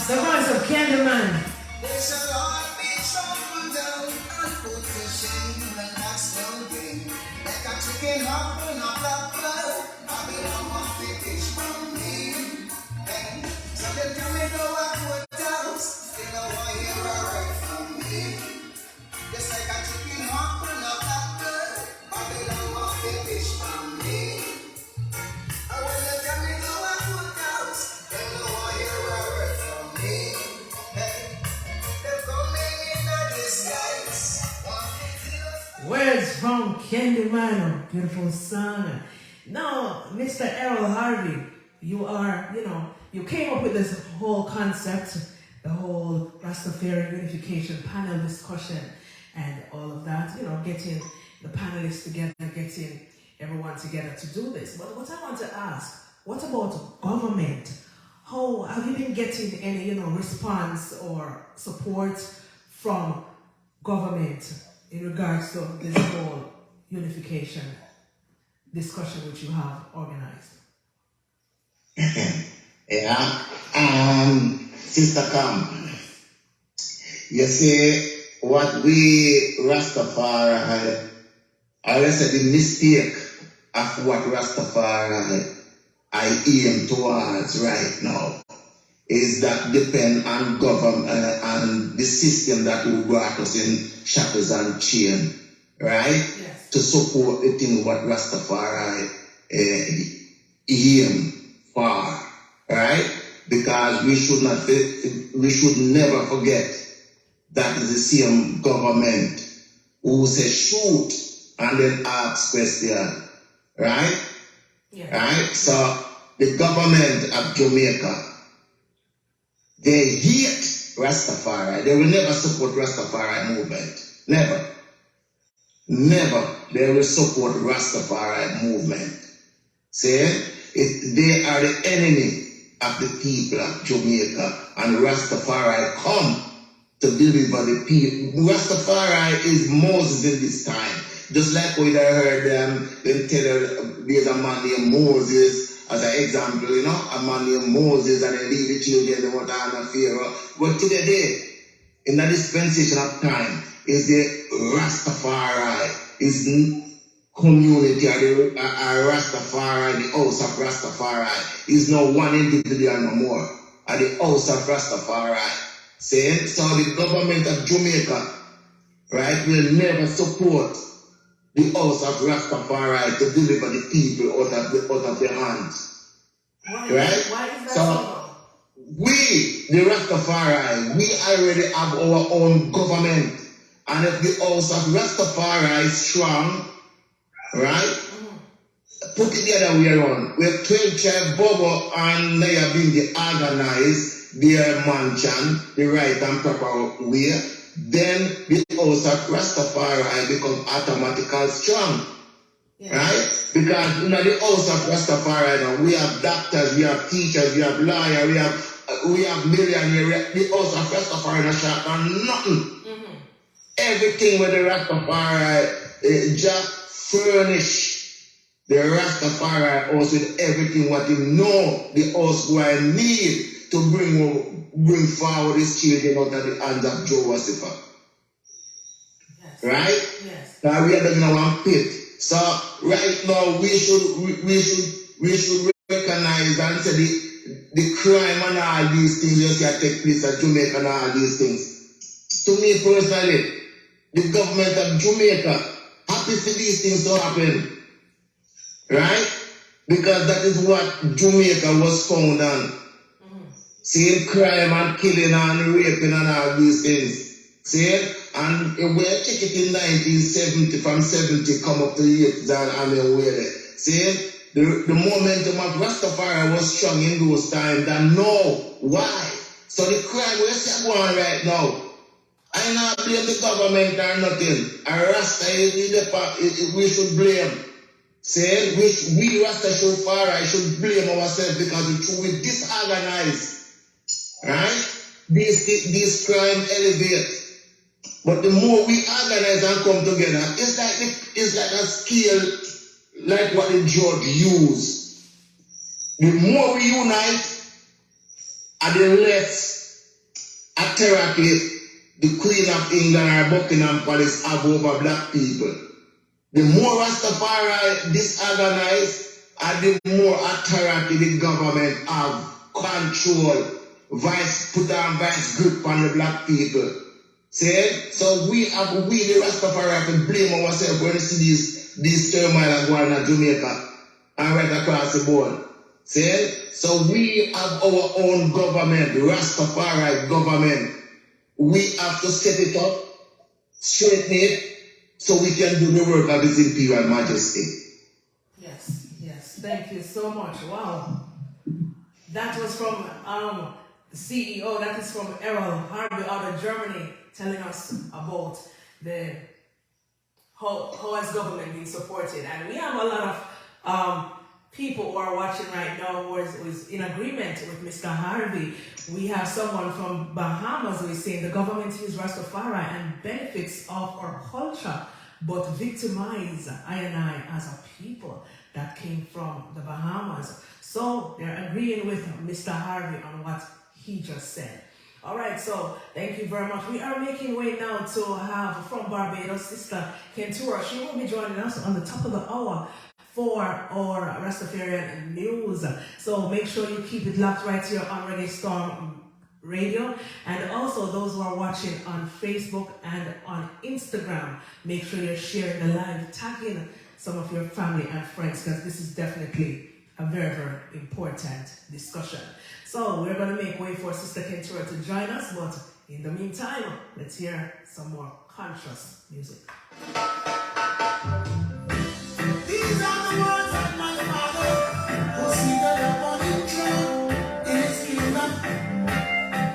S1: The voice of Candyman.
S6: They shall all be trampled down and put to shame when that's no gain. Like a chicken hop on a black cloud, Babylon must be fish from me. Hey, so they tell me go up with house, still I want to hear a word from me. Just like a chicken hop on a black cloud, Babylon must be fish from me. And when they tell me go up with house, they don't want to hear a word from me. Hey.
S1: Words from Candyman, beautiful song. Now, Mr. Errol Harvey, you are, you came up with this whole concept, the whole Rastafarian Unification panel discussion and all of that, getting the panelists together, getting everyone together to do this. But what I want to ask, what about government? How have you been getting any, response or support from government in regards to this whole unification discussion which you have organized?
S5: Yeah. Sister Cam, you see what we Rastafari, I said the mistake of what Rastafari I aim towards right now is that depend on government and the system that will brought us in shackles and chain, right?
S1: Yes.
S5: To support the thing what Rastafari aim for, right? Because we should never forget that is the same government who say shoot and then ask question, right?
S1: Yeah.
S5: Right? So the government of Jamaica, they hate Rastafari. They will never support Rastafari movement. Never. Never. They will support Rastafari movement. See? They are the enemy of the people of Jamaica. And Rastafari come to deliver the people. Rastafari is Moses in this time. Just like we heard them tell there's a man named Moses as an example, a man named Moses and they lead the children in what time of Pharaoh. But today, in the dispensation of time, is the Rastafari, is community, or Rastafari, the house of Rastafari, is no one individual no more, at the house of Rastafari. Saying, so the government of Jamaica, right, will never support the house of Rastafari to deliver the people out of their hands.
S1: Why?
S5: Right?
S1: Why is that
S5: so? We, the Rastafari, we already have our own government. And if the house of Rastafari is strong, right? Put it the other way around. We have 12 tribes, Bobo and Naya being the organized, their mansion, the right and proper way. Then the house of Rastafari become automatically strong. Yeah. Right? Because in the house of Rastafari now, we have doctors, we have teachers, we have lawyers, we have millionaires. The house of Rastafari is short on nothing. Everything with the Rastafari just furnish the Rastafari house with everything what you know the house will need to bring forward his children out of the hands of Joe Wasifa. Yes. Right? Yes. Now we are living in one pit. So right now we should recognize and say the crime and all these things just can take place at Jamaica and all these things. To me personally, the government of Jamaica happy for these things to happen. Right? Because that is what Jamaica was found on. Same crime and killing and raping and all these things. See? And we check it in 1970, from 70 come up to 80s and we're there. See? The momentum of Rastafari was strong in those times and know why. So the crime we're still going right now. I not blame the government or nothing. And Rasta is we should blame. See? We Rasta should blame ourselves because we disorganized. Right? This crime elevate. But the more we organize and come together, it's like a scale like what the judge used. The more we unite, and the less authority the Queen of England or Buckingham Palace have over black people. The more Rastafari disorganized, and the more authority the government have control, put on vice grip on the black people. See? So we the Rastafari to blame ourselves when we see these turmoil going on in Jamaica and right across the board. See? So we have our own government, the Rastafari government. We have to set it up, straighten it, so we can do the work of His Imperial Majesty.
S1: Yes, thank you so much. Wow. That was from the CEO, that is from Errol Harvey out of Germany, telling us about how has government been supported. And we have a lot of people who are watching right now who is in agreement with Mr. Harvey. We have someone from Bahamas who is saying the government is Rastafari and benefits of our culture, but victimize I and I as a people that came from the Bahamas. So they're agreeing with Mr. Harvey on what he just said. All right, so thank you very much. We are making way now to have from Barbados, Sister Kentura. She will be joining us on the top of the hour for our Rastafarian news. So make sure you keep it locked right here on Reggae Storm Radio. And also those who are watching on Facebook and on Instagram, make sure you're sharing the live, tagging some of your family and friends, because this is definitely a very, very important discussion. So we're going to make way for Sister Kentura to join us, but in the meantime, let's hear some more conscious music.
S6: These are the words of my father, who seated upon his throne in his kingdom.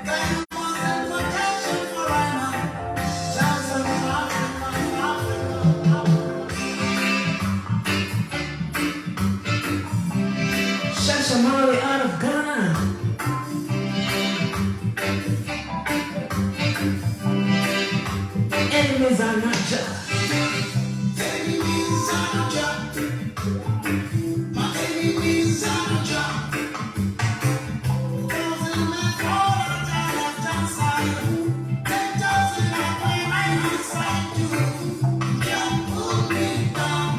S6: Guidance and protection for I know. Johnson from Africa.
S1: Shashamali out of Ghana. Enemies are not just.
S6: Enemies are not just. My enemies are not just. Those in my fall on the left-hand side. 10,000 on my right-hand side too. Can't pull me down.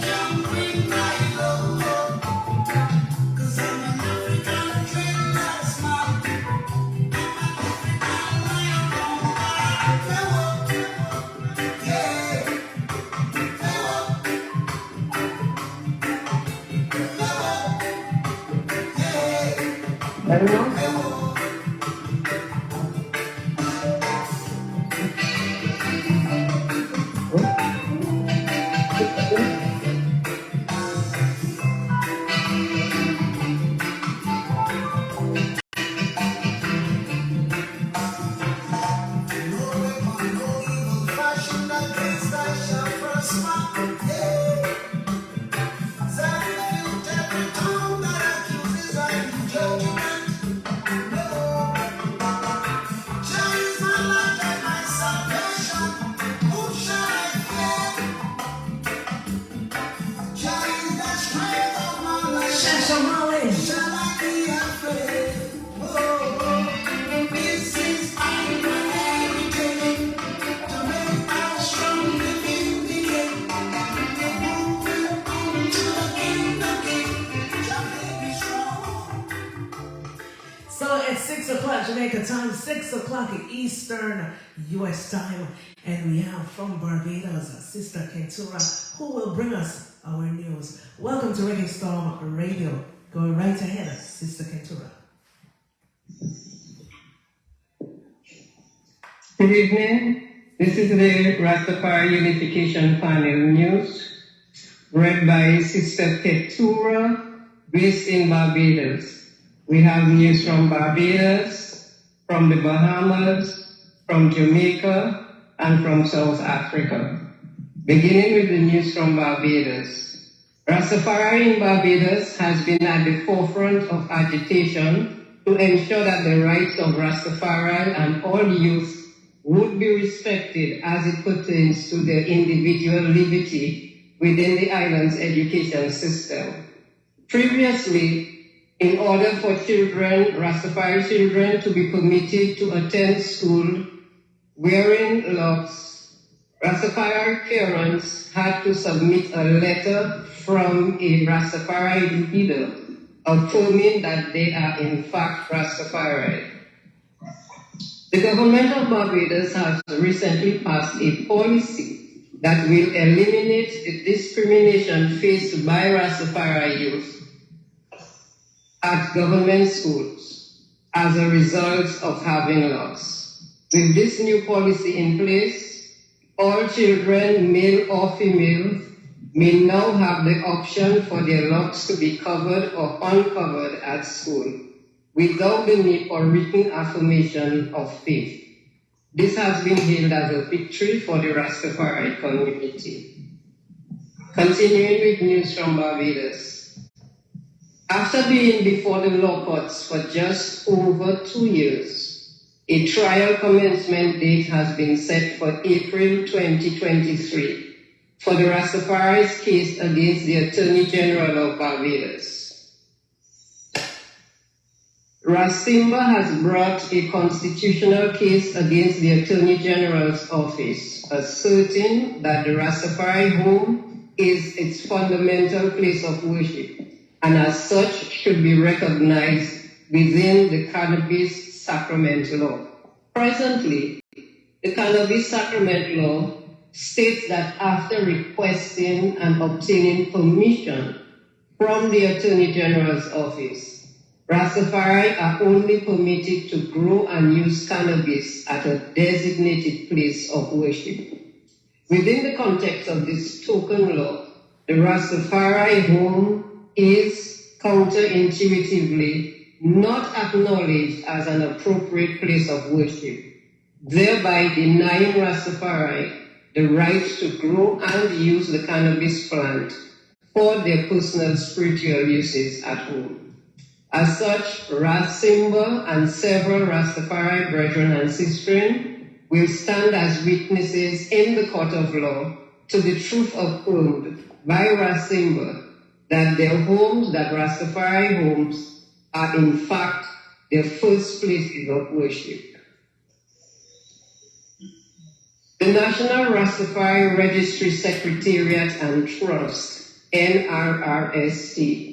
S6: Can't bring my low. 'Cause I'm an African dreamless man.
S1: Jamaica time, 6 o'clock Eastern U.S. time, and we have from Barbados Sister Kentura, who will bring us our news. Welcome to Reggae Storm Radio. Go right ahead, Sister Kentura.
S7: Good evening. This is the Rastafarian Unification Panel News, read by Sister Kentura, based in Barbados. We have news from Barbados, from the Bahamas, from Jamaica, and from South Africa. Beginning with the news from Barbados. Rastafari in Barbados has been at the forefront of agitation to ensure that the rights of Rastafari and all youth would be respected as it pertains to their individual liberty within the island's education system. Previously, in order for children, Rastafari children, to be permitted to attend school wearing locks, Rastafari parents had to submit a letter from a Rastafari leader affirming that they are in fact Rastafari. The government of Barbados has recently passed a policy that will eliminate the discrimination faced by Rastafari youth at government schools as a result of having locks. With this new policy in place, all children, male or female, may now have the option for their locks to be covered or uncovered at school without the need for written affirmation of faith. This has been hailed as a victory for the Rastafari community. Continuing with news from Barbados. After being before the law courts for just over 2 years, a trial commencement date has been set for April 2023 for the Rastafari's case against the Attorney General of Barbados. Rastimba has brought a constitutional case against the Attorney General's office, asserting that the Rastafari home is its fundamental place of worship, and as such should be recognized within the Cannabis Sacrament Law. Presently, the Cannabis Sacrament Law states that after requesting and obtaining permission from the Attorney General's office, Rastafari are only permitted to grow and use cannabis at a designated place of worship. Within the context of this token law, the Rastafari home is counterintuitively not acknowledged as an appropriate place of worship, thereby denying Rastafari the right to grow and use the cannabis plant for their personal spiritual uses at home. As such, Rastimba and several Rastafari brethren and sistren will stand as witnesses in the court of law to the truth affirmed by Rastimba that their homes, that Rastafari homes, are in fact their first places of worship. The National Rastafari Registry Secretariat and Trust, NRRST,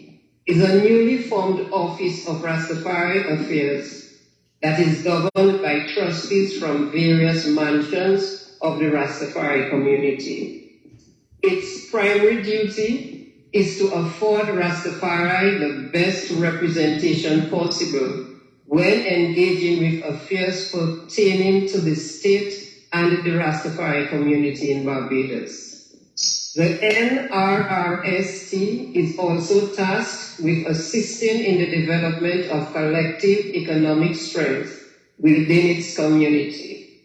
S7: is a newly formed Office of Rastafari Affairs that is governed by trustees from various mansions of the Rastafari community. Its primary duty is to afford Rastafari the best representation possible when engaging with affairs pertaining to the state and the Rastafari community in Barbados. The NRRST is also tasked with assisting in the development of collective economic strength within its community.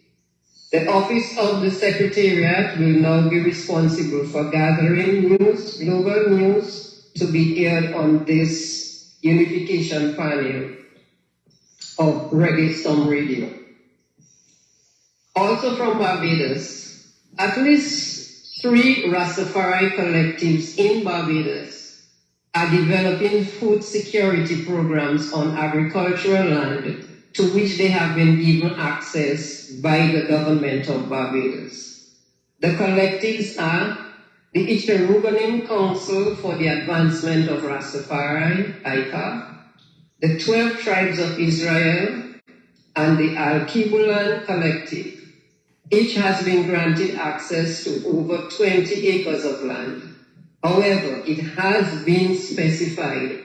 S7: The Office of the Secretariat will now be responsible for gathering news, global news, to be aired on this unification panel of Reggae Storm Radio. Also from Barbados, at least 3 Rastafari collectives in Barbados are developing food security programs on agricultural land to which they have been given access by the government of Barbados. The collectives are the Icheruganim Council for the Advancement of Rastafari, ICA, the 12 Tribes of Israel, and the Al-Kibulan Collective. Each has been granted access to over 20 acres of land. However, it has been specified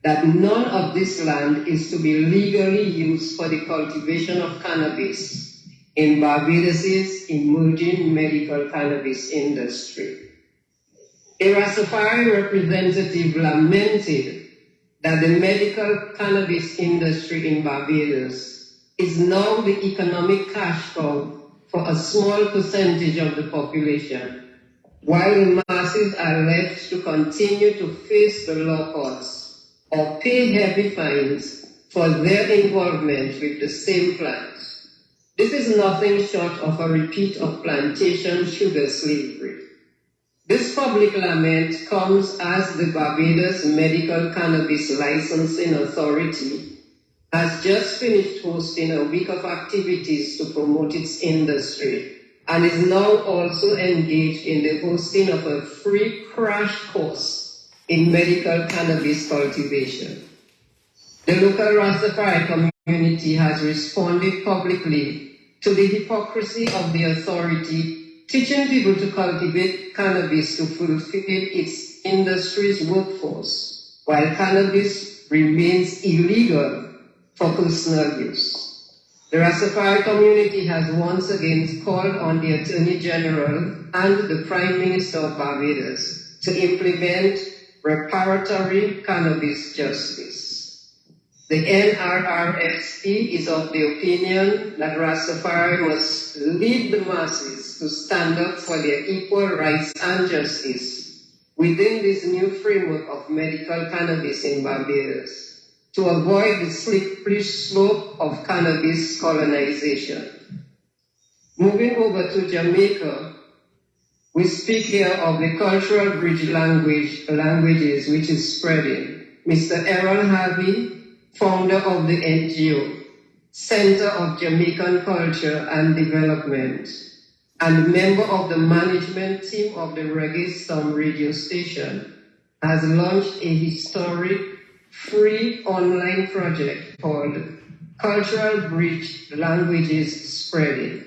S7: that none of this land is to be legally used for the cultivation of cannabis in Barbados's emerging medical cannabis industry. A Rastafari representative lamented that the medical cannabis industry in Barbados is now the economic cash cow for a small percentage of the population, while the masses are left to continue to face the law courts or pay heavy fines for their involvement with the same plants. This is nothing short of a repeat of plantation sugar slavery. This public lament comes as the Barbados Medical Cannabis Licensing Authority has just finished hosting a week of activities to promote its industry and is now also engaged in the hosting of a free crash course in medical cannabis cultivation. The local Rastafari community has responded publicly to the hypocrisy of the authority teaching people to cultivate cannabis to fulfill its industry's workforce, while cannabis remains illegal for personal use. The Rastafari community has once again called on the Attorney General and the Prime Minister of Barbados to implement reparatory cannabis justice. The NRRFC is of the opinion that Rastafari must lead the masses to stand up for their equal rights and justice within this new framework of medical cannabis in Barbados to avoid the slippery slope of cannabis colonization. Moving over to Jamaica, we speak here of the cultural bridge languages which is spreading. Mr. Errol Harvey, founder of the NGO, Center of Jamaican Culture and Development, and member of the management team of the Reggae Storm radio station, has launched a historic free online project called Cultural Bridge Languages Spreading,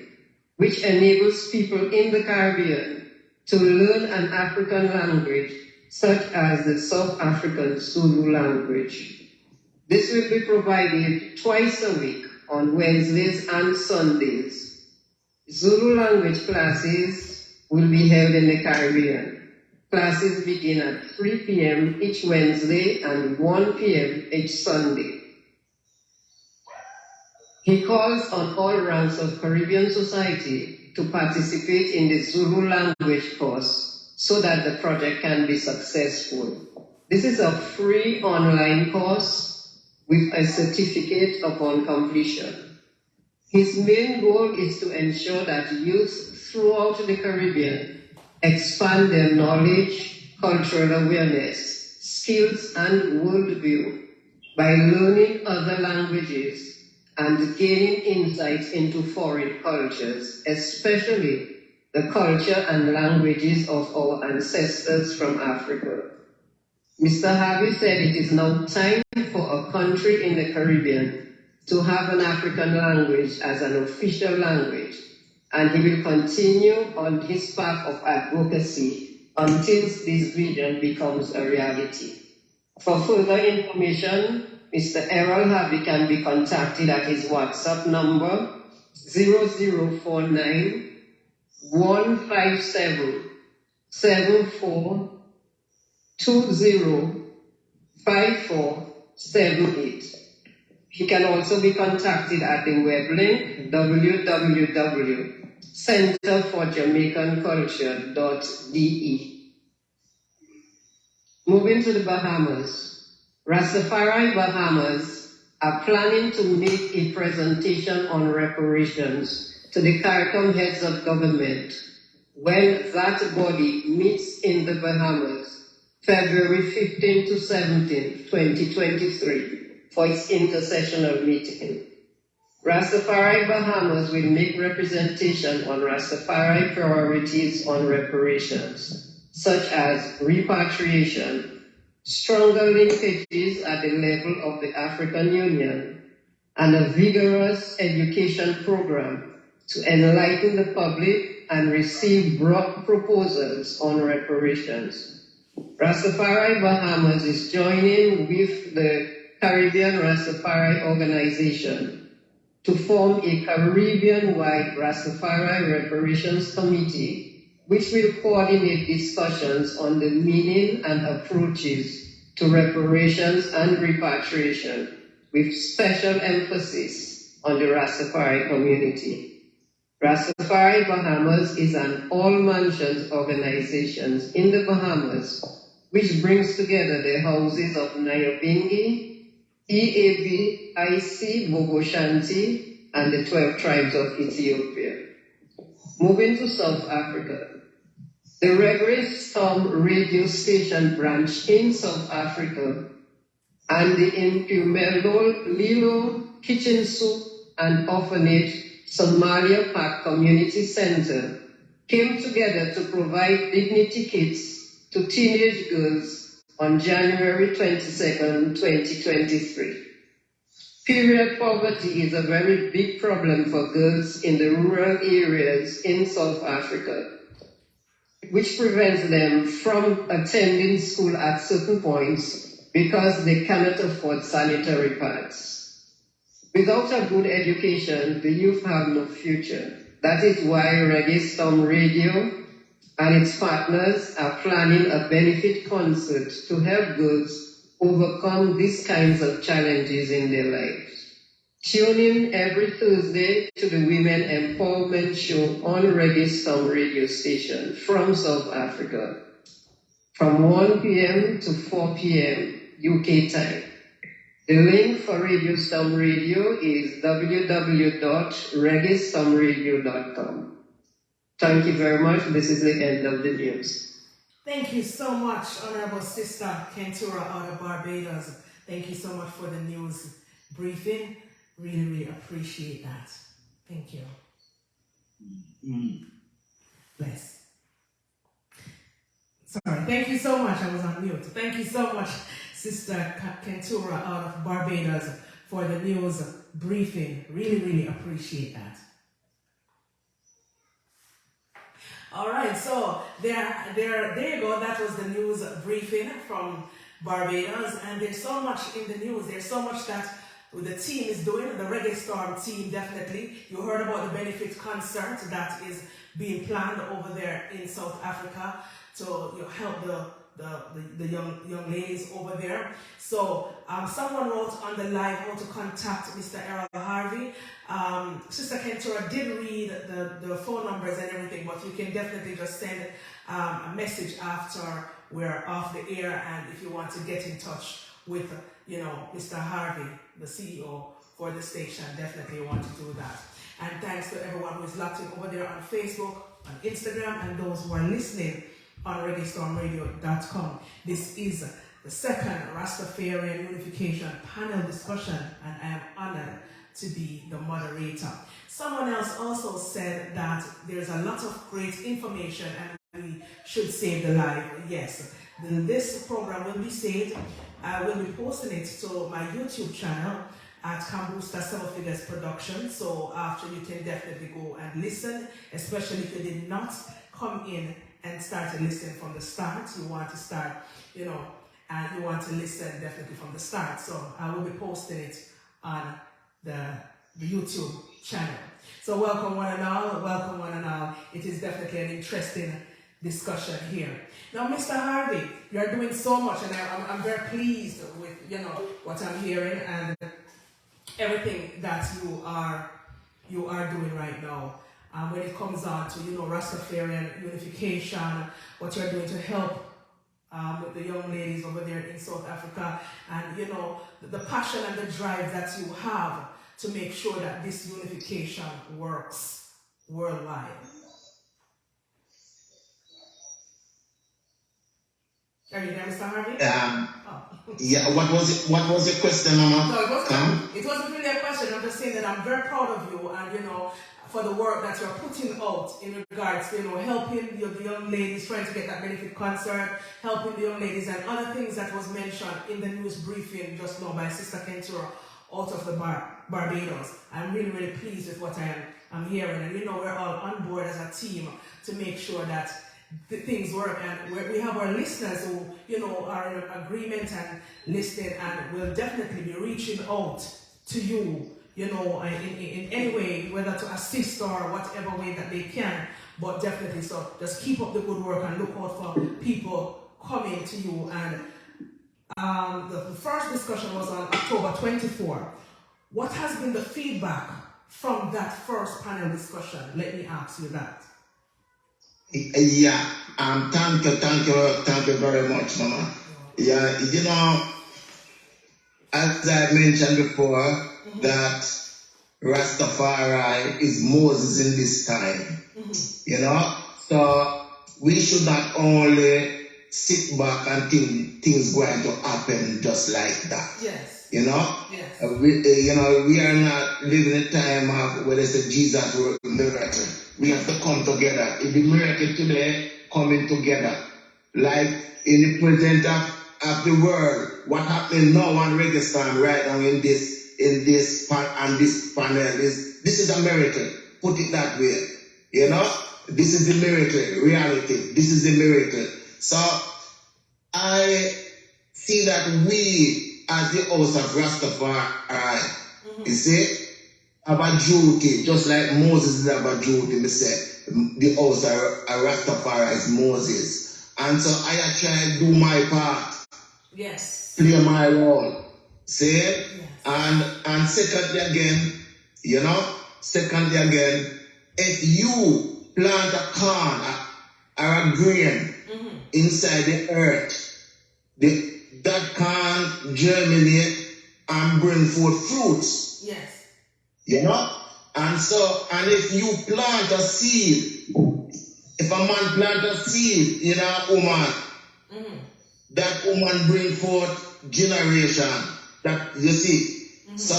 S7: which enables people in the Caribbean to learn an African language such as the South African Zulu language. This will be provided twice a week on Wednesdays and Sundays. Zulu language classes will be held in the Caribbean. Classes begin at 3 p.m. each Wednesday and 1 p.m. each Sunday. He calls on all ranks of Caribbean society to participate in the Zulu language course so that the project can be successful. This is a free online course with a certificate upon completion. His main goal is to ensure that youth throughout the Caribbean expand their knowledge, cultural awareness, skills, and worldview by learning other languages and gaining insights into foreign cultures, especially the culture and languages of our ancestors from Africa. Mr. Harvey said it is now time for a country in the Caribbean to have an African language as an official language, and he will continue on his path of advocacy until this vision becomes a reality. For further information, Mr. Errol Harvey can be contacted at his WhatsApp number 0049 157 74 205478. He can also be contacted at the web link www.centerforjamaicanculture.de. Moving to the Bahamas, Rastafari Bahamas are planning to make a presentation on reparations to the CARICOM heads of government when that body meets in the Bahamas February 15 to 17, 2023, for its intersessional meeting. Rastafari Bahamas will make representation on Rastafari priorities on reparations, such as repatriation, stronger linkages at the level of the African Union, and a vigorous education program to enlighten the public and receive broad proposals on reparations. Rastafari Bahamas is joining with the Caribbean Rastafari Organization to form a Caribbean-wide Rastafari Reparations Committee, which will coordinate discussions on the meaning and approaches to reparations and repatriation, with special emphasis on the Rastafari community. Rastafari Bahamas is an all-mansions organization in the Bahamas, which brings together the houses of Nyabingi, EAB, IC, Bobo Shanti, and the 12 tribes of Ethiopia. Moving to South Africa, The Reggae Storm radio station branch in South Africa and the Impumelo Lilo Kitchen Soup and Orphanage Somalia Park Community Center came together to provide dignity kits to teenage girls on January 22nd, 2023. Period poverty is a very big problem for girls in the rural areas in South Africa, which prevents them from attending school at certain points because they cannot afford sanitary pads. Without a good education, the youth have no future. That is why Reggae Storm Radio and its partners are planning a benefit concert to help girls overcome these kinds of challenges in their lives. Tune in every Thursday to the Women Empowerment Show on Reggae Storm radio station from South Africa from 1 p.m. to 4 p.m. UK time. The link for Radio Storm Radio is www.reggaestormradio.com. Thank you very much. This is the end of the news.
S1: Thank you so much, Honorable Sister Kentura out of Barbados. Thank you so much for the news briefing. Really, really appreciate that. Thank you. Bless. Sorry, thank you so much. I was on mute. Thank you so much, Sister Kentura out of Barbados, for the news briefing. Really, really appreciate that. All right, so there you go. That was the news briefing from Barbados, and there's so much in the news. There's so much that the team is doing. The Reggae Storm team, definitely. You heard about the benefit concert that is being planned over there in South Africa to help the young ladies over there. So someone wrote on the live how to contact Mr. Errol Harvey. Sister Kentura did read the phone numbers and everything, but you can definitely just send a message after we're off the air, and if you want to get in touch with Mr. Harvey, the CEO for the station, definitely want to do that. And thanks to everyone who is locked in over there on Facebook, on Instagram, and those who are listening on ReggaeStormRadio.com. This is the second Rastafarian Unification panel discussion, and I am honored to be the moderator. Someone else also said that there's a lot of great information and we should save the life. Yes, this program will be saved. I will be posting it to my YouTube channel at Kambooster Seven Figures Production. So after, you can definitely go and listen, especially if you did not come in and start to listen from the start. You want to start, and you want to listen definitely from the start. So I will be posting it on the YouTube channel. So welcome one and all, welcome one and all. It is definitely an interesting discussion here. Now, Mr. Harvey, you are doing so much, and I'm very pleased with what I'm hearing and everything that you are doing right now. When it comes on to Rastafarian Unification, what you're doing to help with the young ladies over there in South Africa, and the passion and the drive that you have to make sure that this unification works worldwide. Are you there, Mr. Harvey?
S5: Yeah. What was the question, Mama?
S1: No, it wasn't really a question. I'm just saying that I'm very proud of you, and for the work that you're putting out in regards to helping the young ladies, trying to get that benefit concert, helping the young ladies, and other things that was mentioned in the news briefing just now by Sister Kentura out of the Barbados. I'm really, really pleased with what I'm hearing, and we're all on board as a team to make sure that things work, and we have our listeners who are in agreement and listening, and will definitely be reaching out to you in any way, whether to assist or whatever way that they can. But definitely, so just keep up the good work and look out for people coming to you. And the first discussion was on October 24. What has been the feedback from that first panel discussion? Let me ask you that.
S5: Yeah, thank you very much, Mama. Yeah, as I mentioned before, that Rastafari is Moses in this time, so we should not only sit back and think things going to happen just like that.
S1: Yes.
S5: You know?
S1: Yes.
S5: We are not living a time of where they say Jesus worked miracle. We have to come together. If the miracle today coming together, like in the present of the world, what happening now on Reggae stand right now in this panel is this is a miracle. Put it that way. You know? This is the miracle, reality. This is the miracle. So I see that we, as the house of Rastafari, you see, have a duty, just like Moses have a duty, me say, the house of Rastafari is Moses. And so I try to do my part.
S1: Yes.
S5: Play my role. See?
S1: Yes.
S5: And secondly again, if you plant a corn or a grain inside the earth, that can germinate and bring forth fruits.
S1: Yes.
S5: You know? And if you plant a seed, if a man plant a seed in a woman, that woman bring forth generation. That you see. So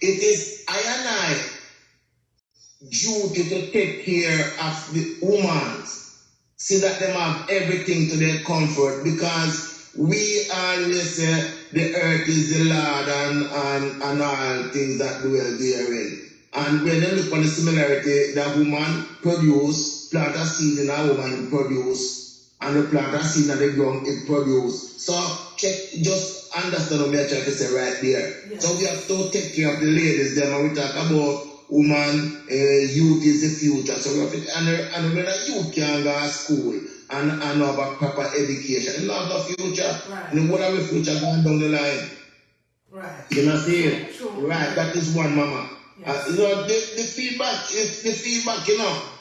S5: it is I and I duty to take care of the women, see that them have everything to their comfort, because we always say the earth is the Lord and all things that dwell therein. And when you look on the similarity, the woman produce, plant a seed in a woman produce, and the plant a seed in the ground it produce. So just understand what I'm trying to say right there. Yes. So we have to take care of the ladies them, and we talk about woman, youth is the future. So we have to, and when a youth can go to school and have a proper education, you have the future. Right. And what are the future going down the line?
S1: Right.
S5: You know what I'm saying?
S1: True.
S5: Right, that is one, mama.
S1: Yes.
S5: The feedback,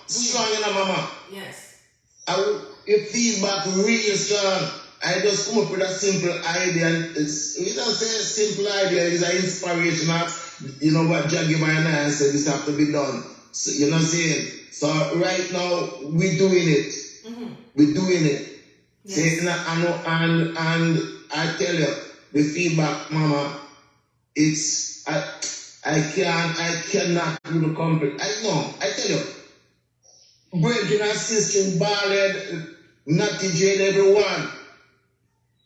S5: strong, mama.
S1: Yes.
S5: If feedback really strong, I just come up with a simple idea. We don't say simple idea, it's an inspiration of, what Jah give and I said this have to be done. So, you know what I'm saying? So right now, we're doing it. We're doing it. Yes. See, and I tell you, the feedback, mama, it's, I cannot do the complete. I tell you, brethren and sisters, ballad, Natty Jade, everyone,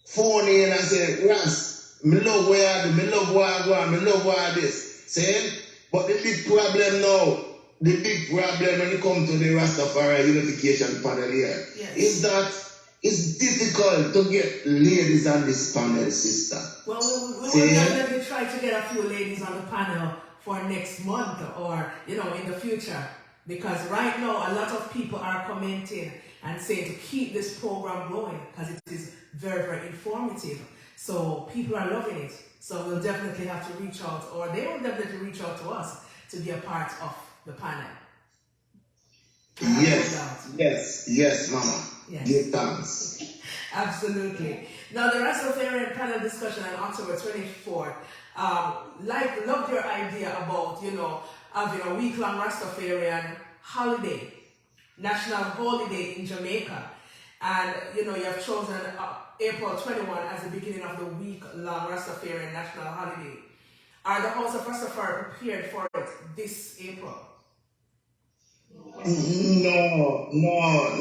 S5: phone in and say, Ras, me love where I do, me love where I go, me love where I this. See? But the big problem now, when it comes to the Rastafarian Unification panel here, is that it's difficult to get ladies on this panel, sister.
S1: Well, we will definitely try to get a few ladies on the panel for next month or, in the future. Because right now, a lot of people are commenting and saying to keep this program going because it is very, very informative. So people are loving it. So we'll definitely have to reach out, or they will definitely reach out to us to be a part of the panel.
S5: Yes, mama.
S1: Yes.
S5: Give thanks.
S1: Absolutely. Now, the Rastafarian panel discussion on October 24th, loved your idea about, having a week-long Rastafarian holiday, national holiday in Jamaica. And, you have chosen April 21 as the beginning of the week-long Rastafarian national holiday. Are the House of Rastafari prepared for it this April?
S5: No, mama.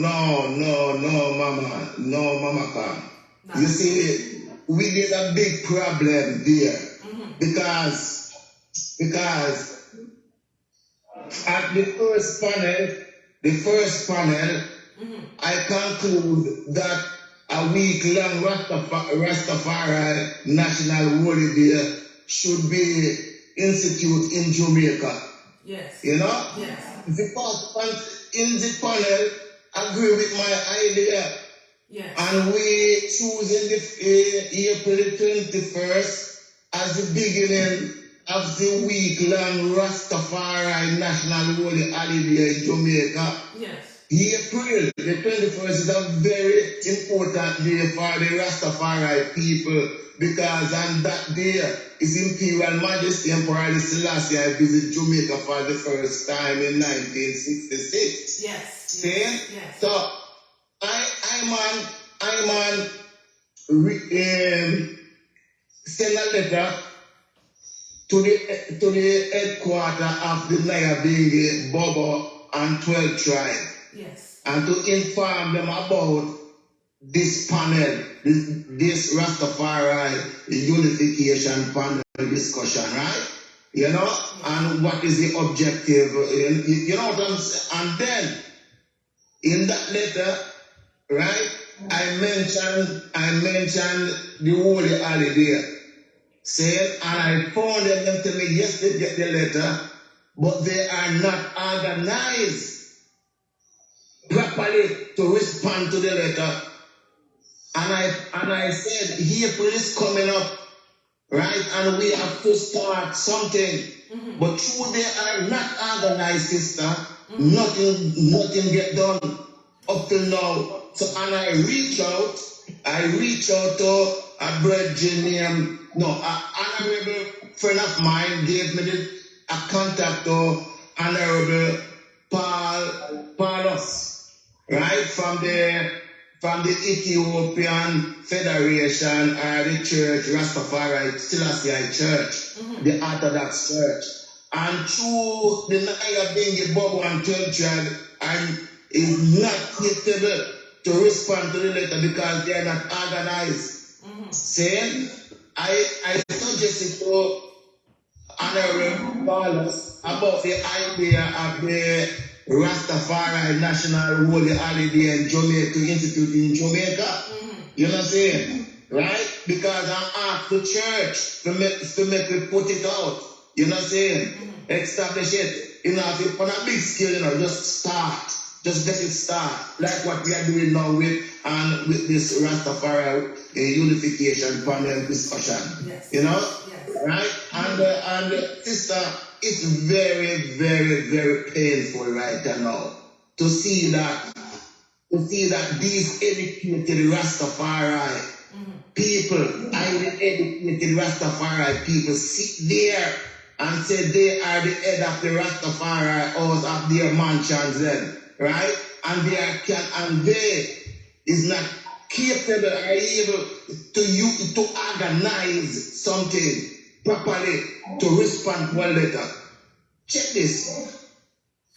S5: No, mama come. No. You see, we did a big problem there because at the first panel, I conclude that a week-long Rastafari national holiday should be instituted in Jamaica.
S1: Yes.
S5: Yes. The participants in the panel agree with my idea.
S1: Yes.
S5: And we choosing the April 21st as the beginning of the week-long Rastafari national holiday in Jamaica.
S1: Yes.
S5: April the 21st is a very important day for the Rastafari people, because on that day His Imperial Majesty Emperor Haile Selassie visit Jamaica for the first time in 1966.
S1: Yes.
S5: See?
S1: Yes.
S5: So I I send a letter to the headquarters of the Nyabingi, Bobo, and 12 tribe.
S1: Yes.
S5: And to inform them about this panel, this Rastafari Unification panel discussion, right? You know, and what is the objective? You know what I'm saying? And then in that letter, right, I mentioned the holy holiday. Saying, and I found them tell me yes, they get the letter, but they are not organized properly to respond to the letter. And I said, April is coming up, right? And we have to start something. Mm-hmm. But true, they are not organized, sister. Mm-hmm. Nothing get done up till now. So, and I reach out to a brethren named, an honorable friend of mine gave me a contact of Honorable Panelist, right, from the Ethiopian Federation or the church, Rastafari Selassie Church, the Orthodox Church. And through the Nyabingi, Bobo and 12 tribe, and is not capable to respond to the letter because they are not organized. Mm-hmm. Saying, I suggested to Honorable Panelist about the idea of the Rastafari National Holy Holiday in Jamaica, Institute in Jamaica. Mm-hmm. You know what I'm saying? Right? Because I asked the church to make it put it out. You know what I'm saying? Mm-hmm. Establish it. You know, if you on a big scale, you know, just start. Just get it started. Like what we are doing now with this Rastafari Unification panel discussion. Yes. You know? Yes. Right? And sister, it's very, very, very painful right now to see that these educated Rastafari people, highly educated Rastafari people sit there and say they are the head of the Rastafari house of their mansions then, right? And they is not capable or able to organize something properly to respond to a letter. Check this.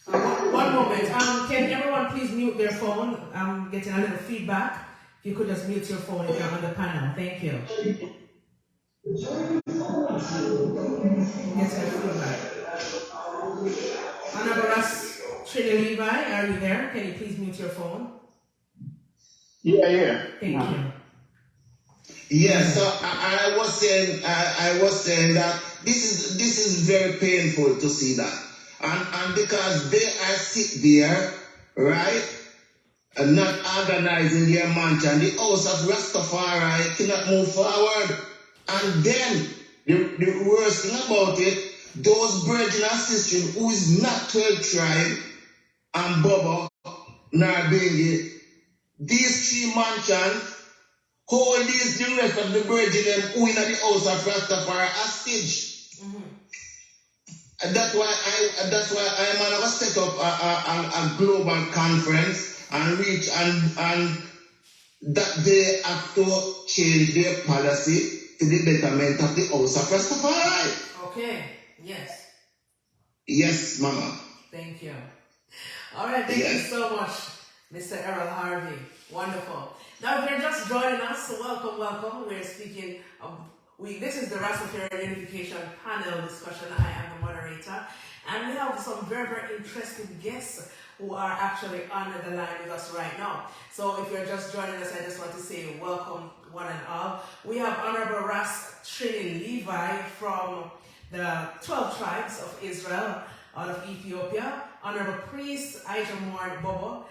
S1: One moment. Can everyone please mute their phone? I'm getting a little feedback. If you could just mute your phone if you're on the panel. Thank you. Getting a feedback. Honorable Trini Levi, are you there? Can you please mute your phone?
S3: Yeah.
S1: Thank you.
S5: Yes, so I was saying that this is very painful to see that, and because they are sit there, right, and not organizing their mansion, the house of Rastafari cannot move forward. And then the worst thing about it, those brethren and sisters who is not 12 tribe and Bobo, Nyabingi, these three mansions. Hold these the rest of the brethren who in the house of Rastafari hostage. Mm-hmm. And that's why I man was set up a global conference and reach and that they have to change their policy to the betterment of the house of Rastafari.
S1: Okay. Yes.
S5: Yes, Mama.
S1: Thank you. All right. Thank you so much, Mr. Errol Harvey. Wonderful. Now, if you're just joining us, welcome. We're speaking. This is the Rastafarian Unification panel discussion. I am the moderator, and we have some very, very interesting guests who are actually on the line with us right now. So, if you're just joining us, I just want to say welcome, one and all. We have Honorable Trini Levi from the 12 tribes of Israel out of Ethiopia. Honorable Priest Ijamor Bobo.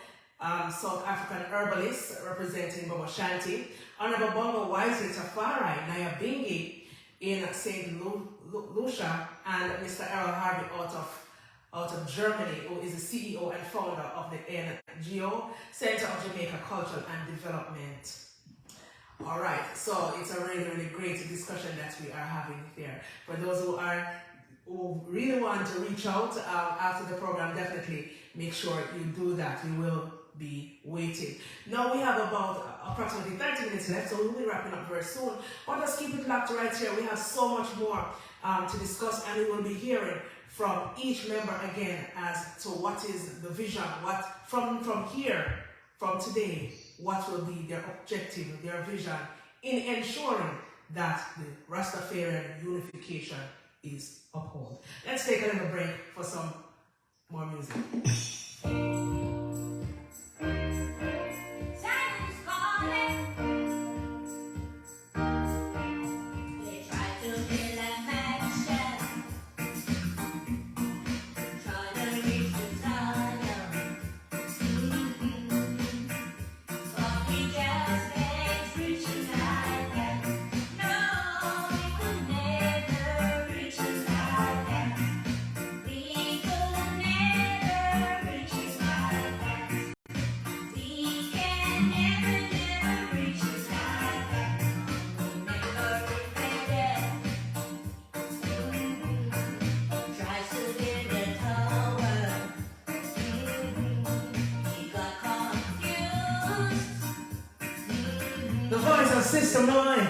S1: South African herbalist representing Bobo Shanti, Honorable Bongo Wisely Tafari, Nyabingi in St. Lucia, and Mr. Errol Harvey out of Germany, who is the CEO and founder of the NGO, Center of Jamaica Culture and Development. All right, so it's a really, really great discussion that we are having here. For those who really want to reach out after the program, definitely make sure you do that. You will be waiting. Now we have about approximately 30 minutes left, so we'll be wrapping up very soon. But just keep it locked right here. We have so much more to discuss, and we will be hearing from each member again as to what is the vision, what from here, from today, what will be their objective, their vision in ensuring that the Rastafarian unification is upheld. Let's take a little break for some more music. The voice of Sister Mine.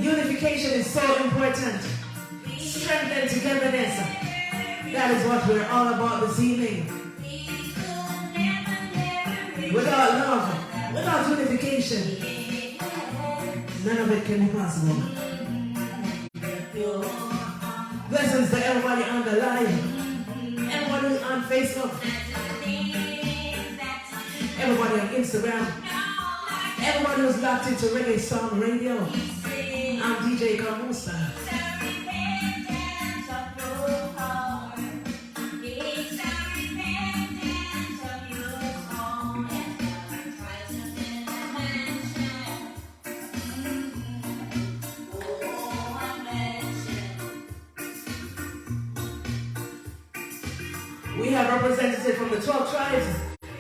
S1: Unification is so important. Strength and togetherness. That is what we're all about this evening. Without love, without unification, none of it can be possible. Blessings to everybody on the line, everybody who's on Facebook, everybody on Instagram, everybody who's locked into Reggae Song Radio. I'm DJ Kambooster. We have representatives from the 12 tribes,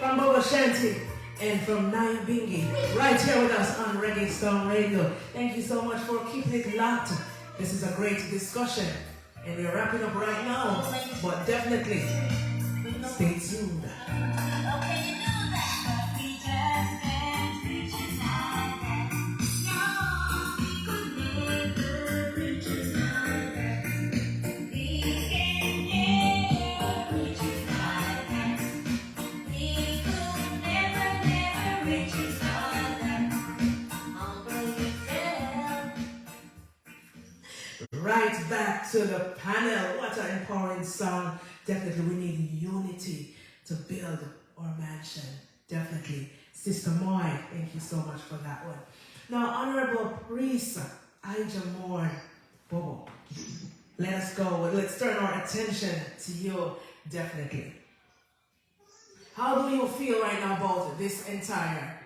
S1: from Boba Shanti, and from Naya Bingi, right here with us on Reggae Stone Radio. Thank you so much for keeping it locked. This is a great discussion, and we're wrapping up right now, but definitely stay tuned. Right back to the panel. What an empowering song. Definitely we need unity to build our mansion. Definitely. Sister Moy, thank you so much for that one. Now, Honorable Priest Ija Moore Bobo, let us go. Let's turn our attention to you. Definitely. How do you feel right now about this entire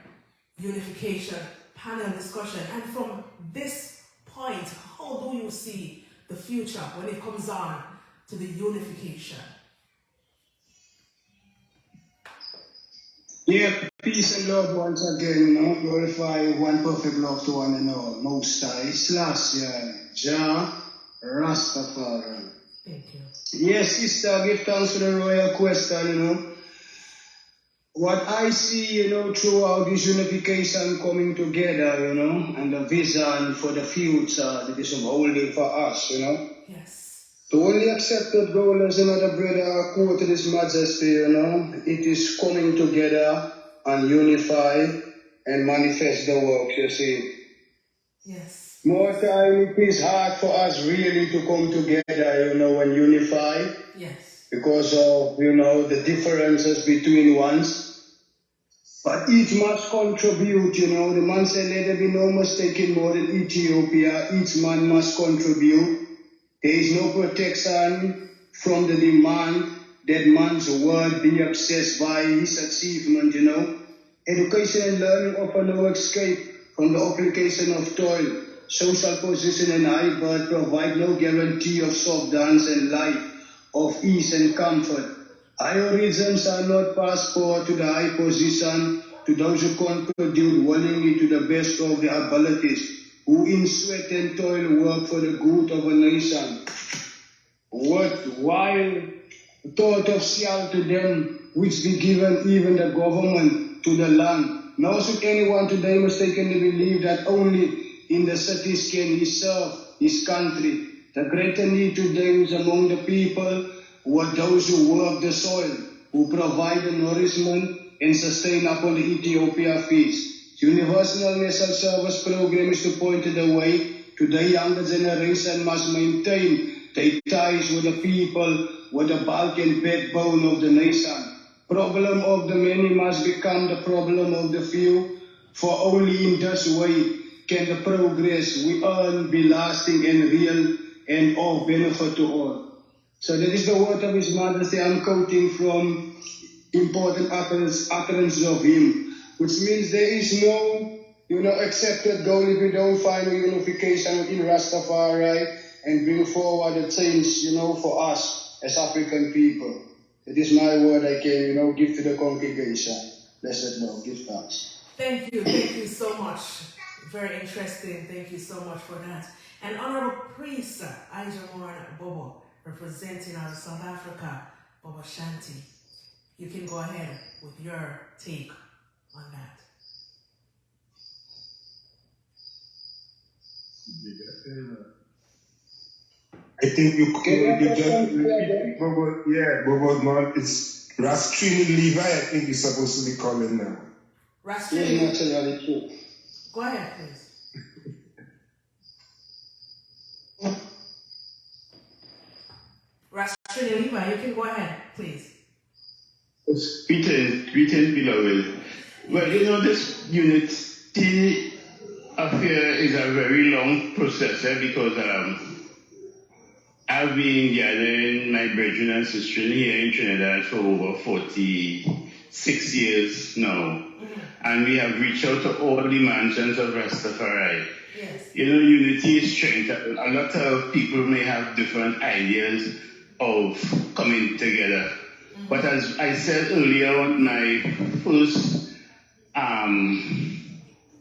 S1: unification panel discussion? And from this point, how do you see the future when it comes on to the unification?
S4: Yeah, peace and love once again, you know, glorify one perfect love to one and all. Most High, Selassie, Jah, Rastafarian.
S1: Thank you.
S4: Yes, sister, give thanks for the royal question, you know. What I see, you know, throughout this unification coming together, you know, and the vision for the future that is unfolding for us, you know.
S1: Yes.
S4: To only accept that goal as another brother quote to this majesty, you know, it is coming together and unify and manifest the work, you see.
S1: Yes.
S4: More time it is hard for us really to come together, you know, and unify.
S1: Yes.
S4: Because of, you know, the differences between ones. But each must contribute, the man said, let there be no mistake in more than Ethiopia. Each man must contribute. There is no protection from the demand that man's word be obsessed by his achievement, Education and learning offer no escape from the application of toil. Social position and high birth provide no guarantee of soft dance and life, of ease and comfort. High origins are not passport to the high position, to those who contribute willingly to the best of their abilities, who in sweat and toil work for the good of a nation. Worthwhile thought of shall to them which be given even the government to the land. Nor should anyone today mistakenly believe that only in the cities can he serve his country. The greater need today is among the people who are those who work the soil, who provide the nourishment and sustain upon the Ethiopia feast. Universal National Service Program is to point the way to the younger generation must maintain their ties with the people, with the bulk and backbone of the nation. Problem of the many must become the problem of the few, for only in this way can the progress we earn be lasting and real and of benefit to all. So that is the word of His Majesty. I'm quoting from important utterances of him, which means there is no, accepted goal if we don't find a unification within Rastafari and bring forward a change, for us as African people. It is my word I can, give to the congregation. Blessed Lord, give thanks.
S1: Thank you so much. Very interesting. Thank you so much for that. And Honorable Priest Ijamorn Bobo, representing out of South Africa, Bobo Shanti. You can go ahead with your take on that.
S2: I think you just repeat Bobo man, it's Rastrini Levi, I think you're supposed to be calling now.
S1: Rastrini.
S4: Yes, naturally true.
S1: Go ahead, please. Rastrini Levi, you can go ahead, please.
S3: Greetings, beloved. Well, this unity affair is a very long process because I've been gathering my brethren and sisters here in Trinidad for over 46 years now. And we have reached out to all the mansions of Rastafari.
S1: Yes.
S3: Unity is strength. A lot of people may have different ideas of coming together. But as I said earlier on my first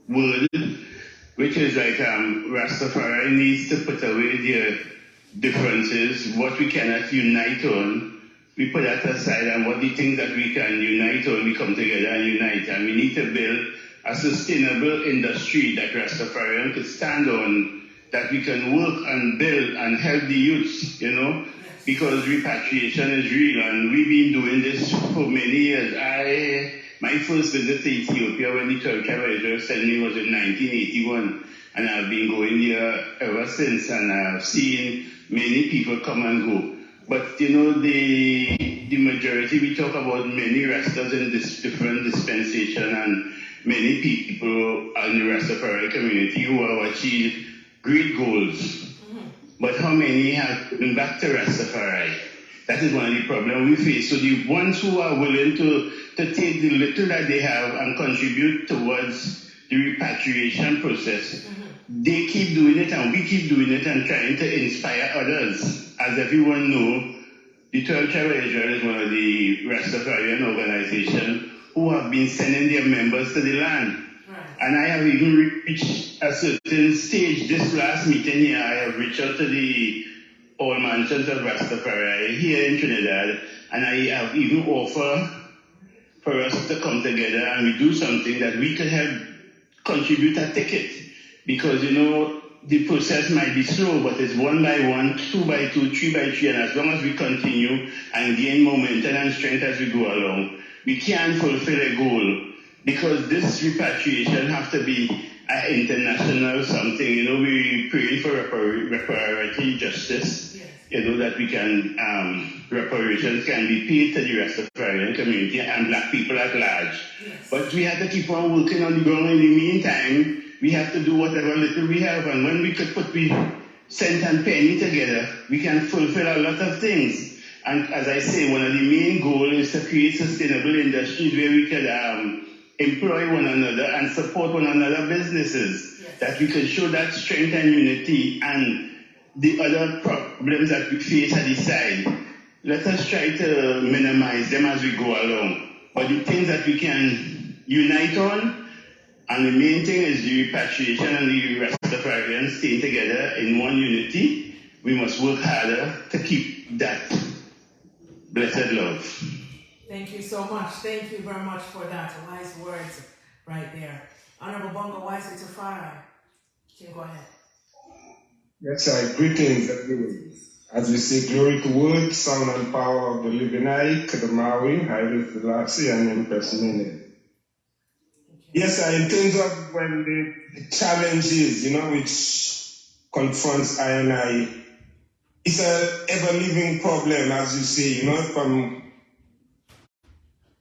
S3: word, which is like Rastafari needs to put away their differences, what we cannot unite on, we put that aside, and what the things that we can unite on, we come together and unite. And we need to build a sustainable industry that Rastafarian could stand on, that we can work and build and help the youths, because repatriation is real, and we've been doing this for many years. My first visit to Ethiopia when the 12 Tribe of Israel sent me was in 1981, and I've been going there ever since, and I've seen many people come and go. But the majority, we talk about many Rastas in this different dispensation, and many people in the Rastafari community who have achieved great goals. But how many have been back to Rastafari? That is one of the problems we face. So the ones who are willing to take the little that they have and contribute towards the repatriation process, they keep doing it and we keep doing it and trying to inspire others. As everyone knows, the 12 Tribe of Israel is one of the Rastafarian organizations who have been sending their members to the land. And I have even reached a certain stage. This last meeting here, I have reached out to the all mansions of Rastafari here in Trinidad, and I have even offered for us to come together and we do something that we could help contribute a ticket. Because, the process might be slow, but it's 1 by 1, 2 by 2, 3 by 3, and as long as we continue and gain momentum and strength as we go along, we can fulfill a goal. Because this repatriation have to be an international something. We pray for reparative justice, that we can reparations can be paid to the Rastafarian community and black people at large.
S1: Yes.
S3: But we have to keep on working on the ground. In the meantime, we have to do whatever little we have, and when we could put the cent and penny together, we can fulfill a lot of things. And as I say, one of the main goals is to create sustainable industries where we can employ one another and support one another businesses,
S1: yes.
S3: that we can show that strength and unity, and the other problems that we face at the side, let us try to minimize them as we go along. But the things that we can unite on, and the main thing is the repatriation and the Rastafarians staying together in one unity. We must work harder to keep that blessed love.
S1: Thank you so much. Thank you very much for that. Wise words right there. Honorable Bongo Wise Tafari, you can go ahead.
S2: Yes, greetings everyone. As we say, glory to word, sound and power of the living eye, Kadamawi, Haile Selassie, and Empress Mene. Yes, in terms of when the challenges, which confronts I and I, it's a ever-living problem, as you say, from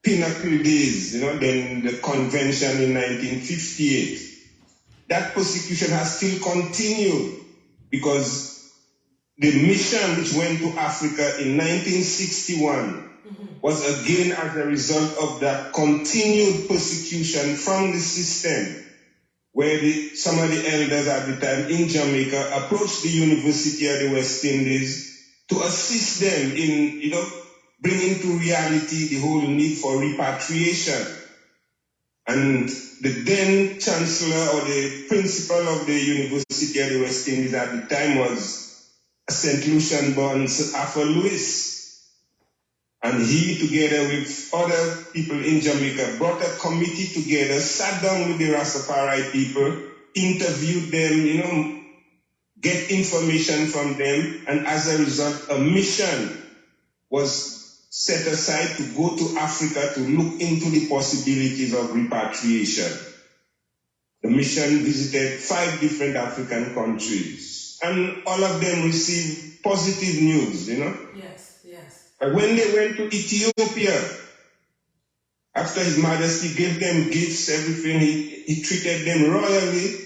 S2: pinnacle days, then the convention in 1958. That persecution has still continued because the mission which went to Africa in 1961 was again as a result of that continued persecution from the system, where some of the elders at the time in Jamaica approached the University of the West Indies to assist them in, bringing to reality the whole need for repatriation. And the then chancellor or the principal of the University of the West Indies at the time was St. Lucian-born Sir Arthur Lewis. And he, together with other people in Jamaica, brought a committee together, sat down with the Rastafari people, interviewed them, get information from them, and as a result, a mission was set aside to go to Africa to look into the possibilities of repatriation. The mission visited 5 different African countries, and all of them received positive news,
S1: Yes, yes.
S2: But when they went to Ethiopia, after His Majesty gave them gifts, everything, he treated them royally,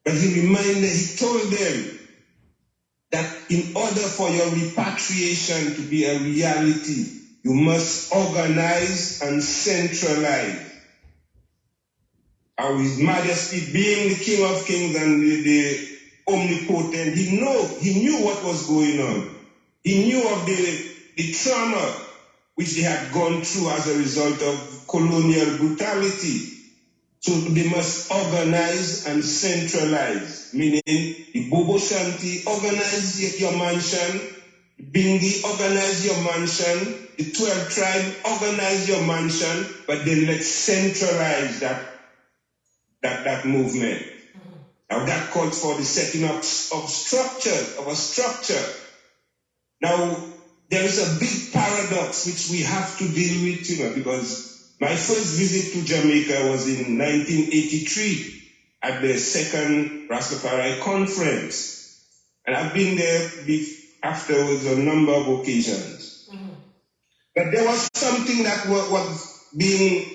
S2: but he told them that in order for your repatriation to be a reality, you must organize and centralize. And His Majesty, being the King of Kings and the omnipotent, he knew what was going on. He knew of the trauma which they had gone through as a result of colonial brutality. So they must organize and centralize, meaning the Bobo Shanti, organize your mansion, Bingi, organize your mansion, the 12 tribe, organize your mansion, but then let's centralize that movement. Now that calls for the setting up of a structure. Now, there is a big paradox which we have to deal with, because my first visit to Jamaica was in 1983 at the second Rastafari conference. And I've been there afterwards on a number of occasions. But there was something that was being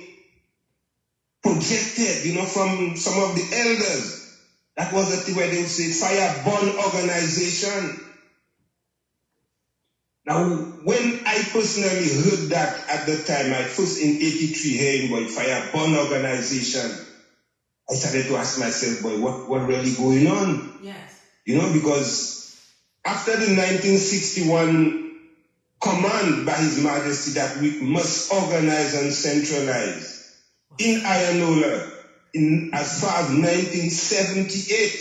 S2: projected, from some of the elders. That was the thing where they would say, fire-born organization. Now, when I personally heard that at the time, I first in 83 hearing about fire-born organization, I started to ask myself, boy, what really going on?
S1: Yes.
S2: Because after the 1961 command by His Majesty that we must organize and centralize, in Ayanola, as far as 1978,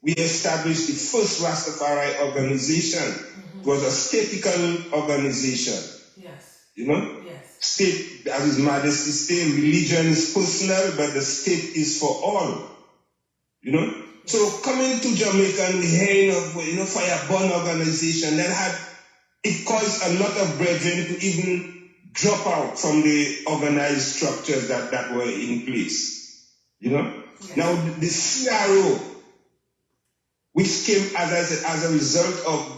S2: we established the first Rastafari organization. It was a statical organization.
S1: Yes.
S2: Yes. State, as His Majesty said, religion is personal, but the state is for all. Yes. So coming to Jamaica and hearing of fire-born organization, it caused a lot of brethren to even drop out from the organized structures that were in place. Yes. Now the CRO, which came as a result of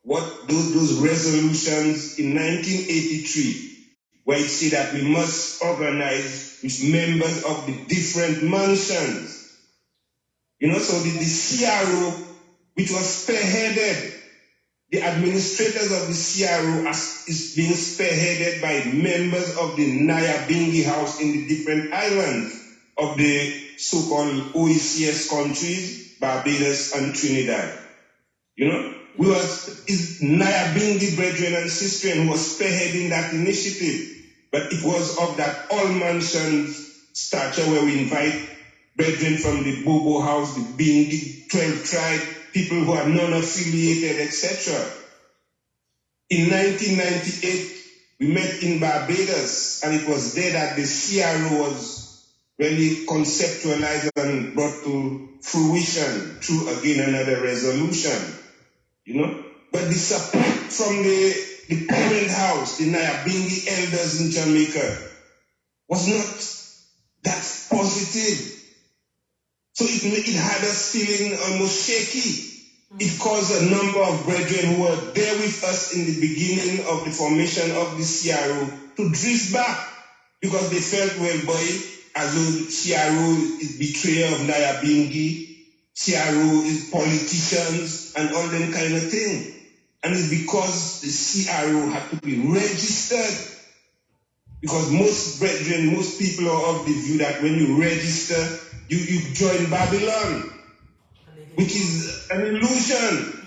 S2: what those resolutions in 1983, where it said that we must organize with members of the different mansions. You know, so the CRO, which was spearheaded, the administrators of the CRO is being spearheaded by members of the Nyabingi House in the different islands of the so-called OECS countries, Barbados and Trinidad. You know, is Nyabingi brethren and sisters who was spearheading that initiative, but it was of that all mansions stature where we invite brethren from the Bobo House, the Bingi, 12 tribe, people who are non-affiliated, etc. In 1998, we met in Barbados, and it was there that the CRO was really conceptualized and brought to fruition through, again, another resolution, you know. But the support from the parent house, the Nyabingi elders in Jamaica, was not that positive. So it had us feeling almost shaky. It caused a number of brethren who were there with us in the beginning of the formation of the CRO to drift back because they felt, well, boy, as though CRO is betrayal of Nyabingi, CRO is politicians and all them kind of thing. And it's because the CRO had to be registered. Because most brethren, most people are of the view that when you register, you join Babylon, which is an illusion.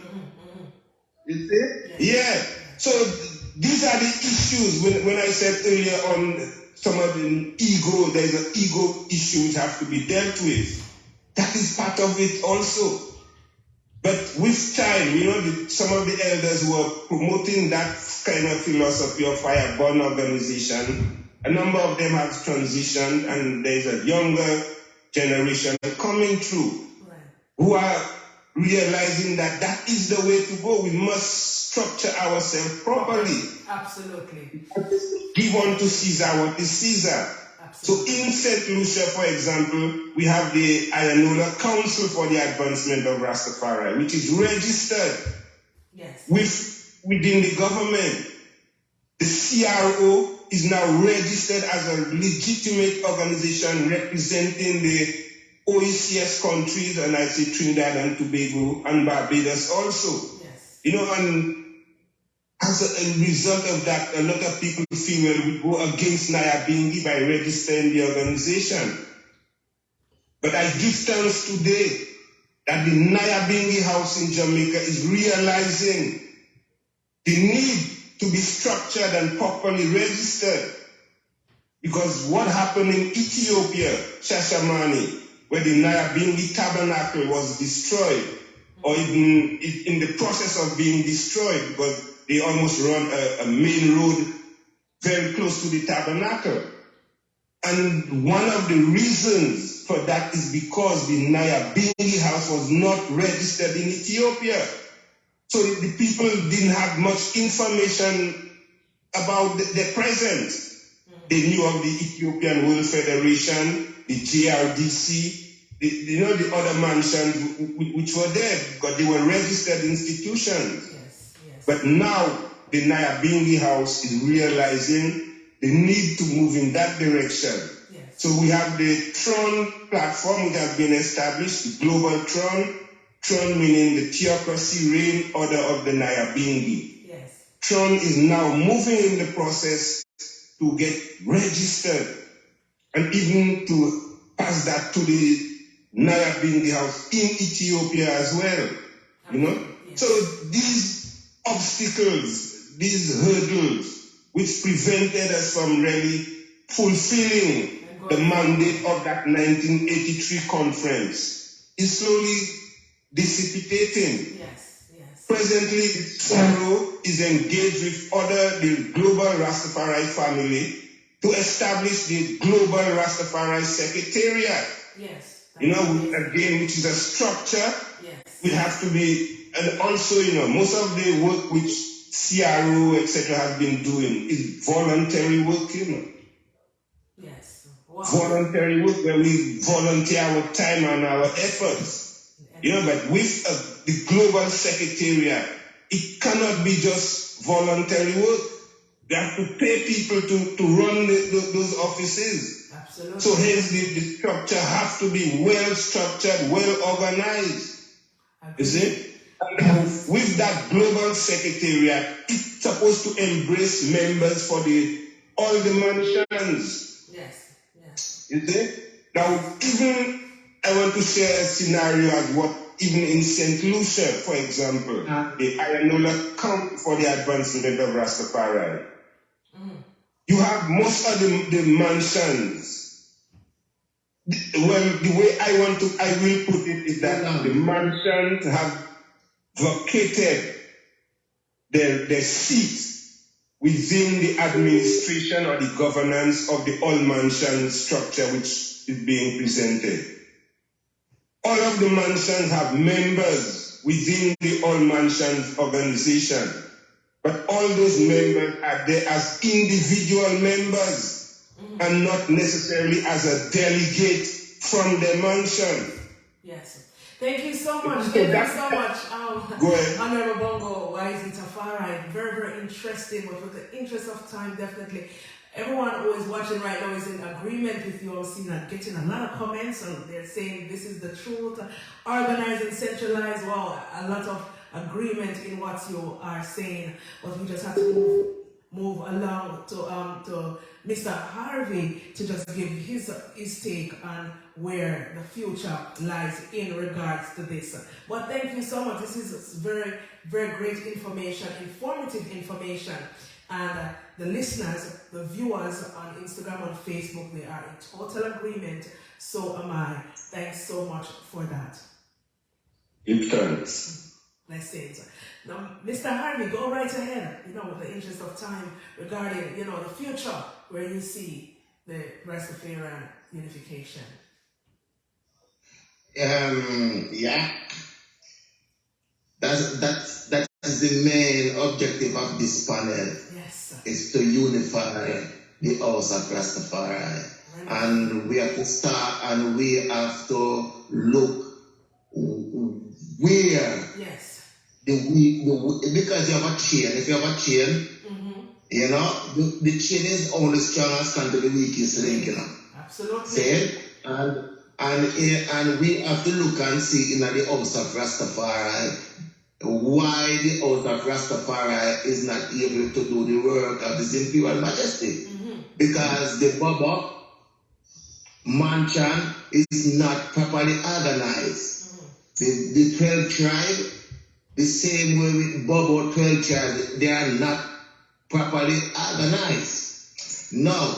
S2: You see? Yeah. So these are the issues. When I said earlier on some of the ego, there's an ego issue which has to be dealt with. That is part of it also. But with time, you know, some of the elders who are promoting that kind of philosophy of fire-born organization, a number of them have transitioned, and there's a younger generation coming through who are realizing that that is the way to go. We must structure ourselves properly.
S1: Absolutely.
S2: Give unto Caesar what is Caesar. Absolutely. So in St. Lucia, for example, we have the Ayanola Council for the Advancement of Rastafari, which is registered within the government. The CRO is now registered as a legitimate organization representing the OECS countries, and I say Trinidad and Tobago and Barbados also. Yes. You know, and as a result of that, a lot of people feel, well, we go against Nyabingi by registering the organization. But I give thanks today that the Nyabingi House in Jamaica is realizing the need to be structured and properly registered. Because what happened in Ethiopia, Shashamani, where the Nyabingi tabernacle was destroyed, or even in the process of being destroyed, because they almost run a main road very close to the tabernacle. And one of the reasons for that is because the Nyabingi house was not registered in Ethiopia. So the people didn't have much information about their presence. They knew of the Ethiopian World Federation, the JRDC, the other mansions which were there because they were registered institutions. Yes. But now the Nyabingi House is realizing the need to move in that direction. Yes. So we have the Tron platform which has been established, the Global Tron meaning the Theocracy Reign Order of the Nyabingi. Yes. Tron is now moving in the process to get registered and even to pass that to the Nyabingi House in Ethiopia as well. You know? Yes. So these obstacles, these hurdles, which prevented us from really fulfilling the mandate of that 1983 conference, is slowly dissipating. Yes. Presently, the CRO is engaged with the global Rastafari family to establish the global Rastafari Secretariat. Yes. You know, again, which is a structure. Yes. We have to be, and also, you know, most of the work which CRO, etc., have been doing is voluntary work, you know. Yes. Wow. Voluntary work where we volunteer our time and our efforts. You know, but with the global secretariat, it cannot be just voluntary work. They have to pay people to run those offices.
S1: Absolutely.
S2: So hence the structure has to be well structured, well organized. You see? And with that global secretariat, it's supposed to embrace members for all the mansions.
S1: Yes, yes.
S2: You see? Now, even I want to share a scenario as what even in St. Lucia, for example, the Ayanola County for the advancement of Rastafari. You have most of the mansions. The way I will put it is that the mansions have vacated their seats within the administration or the governance of the all mansion structure which is being presented. All of the mansions have members within the all mansions organization, but all those members are there as individual members and not necessarily as a delegate from the mansion.
S1: Yes. Thank you so much. Thank you so much,
S2: Go ahead.
S1: Honorable Bongo, Wisey Tafari. Very, very interesting. But with the interest of time, definitely. Everyone who is watching right now is in agreement with you. I've seen that getting a lot of comments, and they're saying this is the truth. Organizing, centralized. Wow, a lot of agreement in what you are saying. But we just have to move along to Mr. Harvey to just give his take on where the future lies in regards to this. But thank you so much. This is very, very great information, informative information. And the listeners, the viewers on Instagram and Facebook, they are in total agreement. So am I. Thanks so much for that.
S2: It thanks.
S1: That's it. Now, Mr. Harvey, go right ahead, with the interest of time regarding, the future where you see the Rastafarian Unification.
S5: Yeah. That's the main objective of this panel.
S1: Yes.
S5: Is to unify the house of Rastafari. Right. And we have to start and we have to look where.
S1: Yes.
S5: Because you have a chain. If you have a chain, the chain is only strong as can to the weakest link.
S1: Absolutely.
S5: See? And we have to look and see in the house of Rastafari why the house of Rastafari is not able to do the work of His Imperial Majesty. Because the Baba mansion is not properly organized. The 12 tribes, the same way with Bobo 12 tribes, they are not properly organized. Now,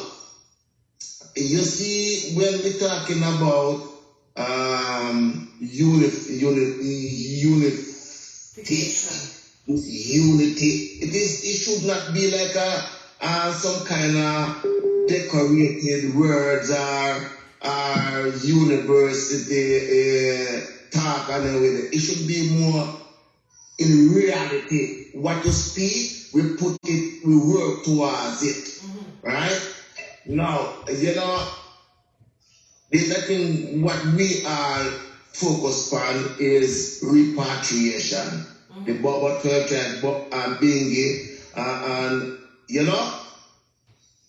S5: you see, when we're talking about unity, it should not be like some kind of decorated words or university talk and everything. It should be more in reality. What you speak, we put it, we work towards it. Right? Now, the thing what we are focused on is repatriation. The Bobo 12 and Bingi, and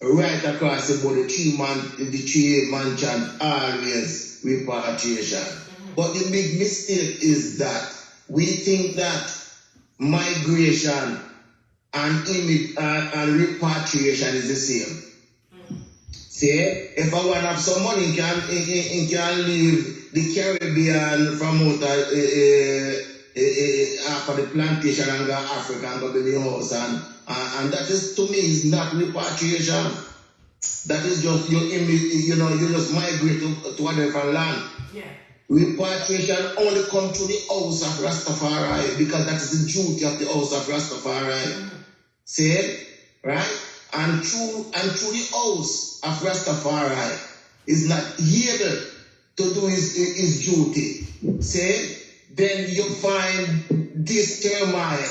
S5: right across the board, the three mansion always repatriation. But the big mistake is that we think that migration and repatriation is the same. See, if I want to have some money, you can leave the Caribbean from out after the plantation and go to Africa and go to the house. And that is, to me, is not repatriation. That is just you just migrate to a different land.
S1: Yeah.
S5: Repatriation only comes to the house of Rastafari because that is the duty of the house of Rastafari. See, right? And through the house of Rastafari is not able to do his duty. See, then you find this turmoil,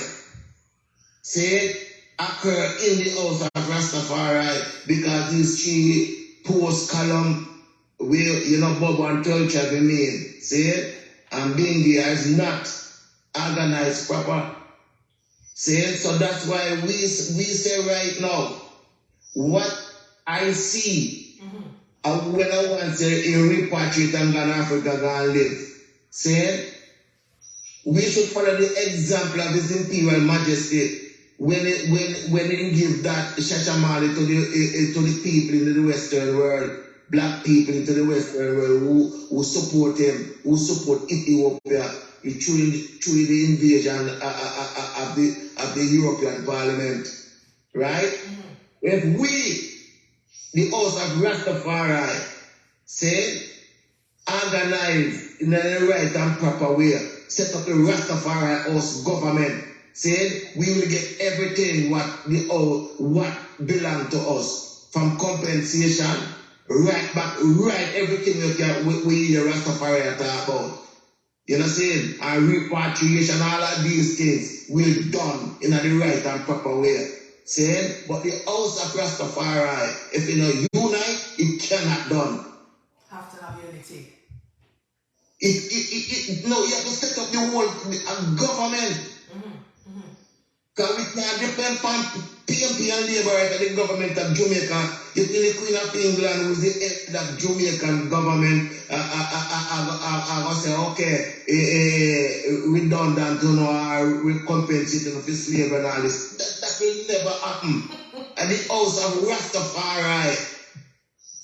S5: see, occur in the house of Rastafari because these three post column will, Bobo and Tulcha remain, see, and Bingia is not organized proper. See, so that's why we say right now, what I see, when I want to repatriate and go to Africa, go and live. See, we should follow the example of His Imperial Majesty when he give that Shashamali to the people in the Western world, black people into the Western world who support him, who support Ethiopia through the invasion of the European Parliament, right? If we, the house of Rastafari, say, organize in a right and proper way, set up a Rastafari house government, said we will get everything what belong to us, from compensation right back, right everything we hear Rastafari talk about. You know what I'm saying? And repatriation, all of these things will be done in the right and proper way. Saying, but the house of Rastafari, if you know unite, it cannot done.
S1: Have to have unity.
S5: No, you have to set up the whole government. Because we can't depend on PMP and Labour at the government of Jamaica. You think the Queen of England, who's the head of Jamaican government, I will say, okay, redundant, you know, we compensate for slavery and all this. That will never happen. And the house of Rastafari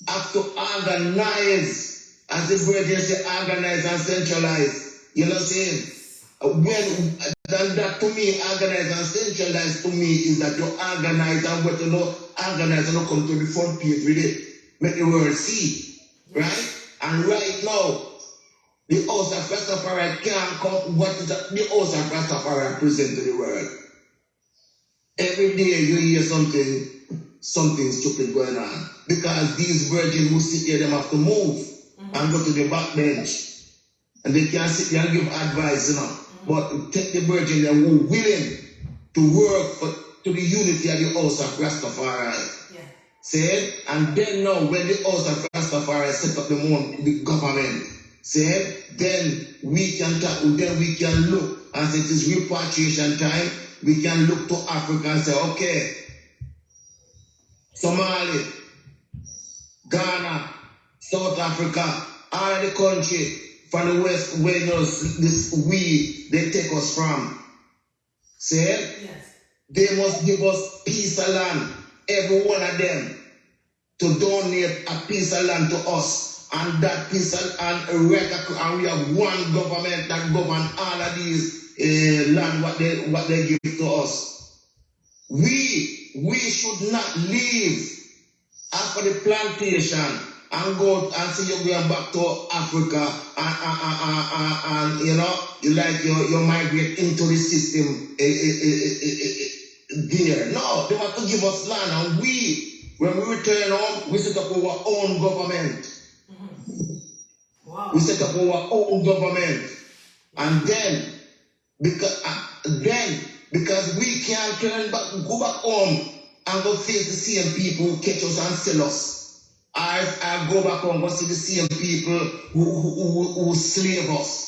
S5: have to organize, as the brethren say, organize and centralize. You know what I'm saying? That to me, organize and centralize to me is that you organize and what you know, organize and come to the front page with it, make the world see, right? And right now, the house of Rastafari can't come, what is that? The house of Rastafari present to the world. Every day you hear something stupid going on, because these virgins who sit here, them have to move and go to the back bench, and they can't sit there and give advice, you know. But take the virgin that were willing to work to the unity of the house of Rastafari. Yeah. Said, and then now when the house of Rastafari set up the government, said, then we can talk, then we can look and say it is repatriation time. We can look to Africa and say, okay, Somali, Ghana, South Africa, all the country from the West, where they take us from. Say, yes. They must give us piece of land, every one of them, to donate a piece of land to us. And that piece of land, and we have one government that governs all of these land, what they give to us. We should not leave after the plantation and go and say you're going back to Africa and you know, you migrate into the system there. No, they want to give us land, and when we return home, we set up our own government. Wow. We set up our own government, and then because we can't go back home and go face the same people who catch us and sell us. I go back home and go see the same people who slave us.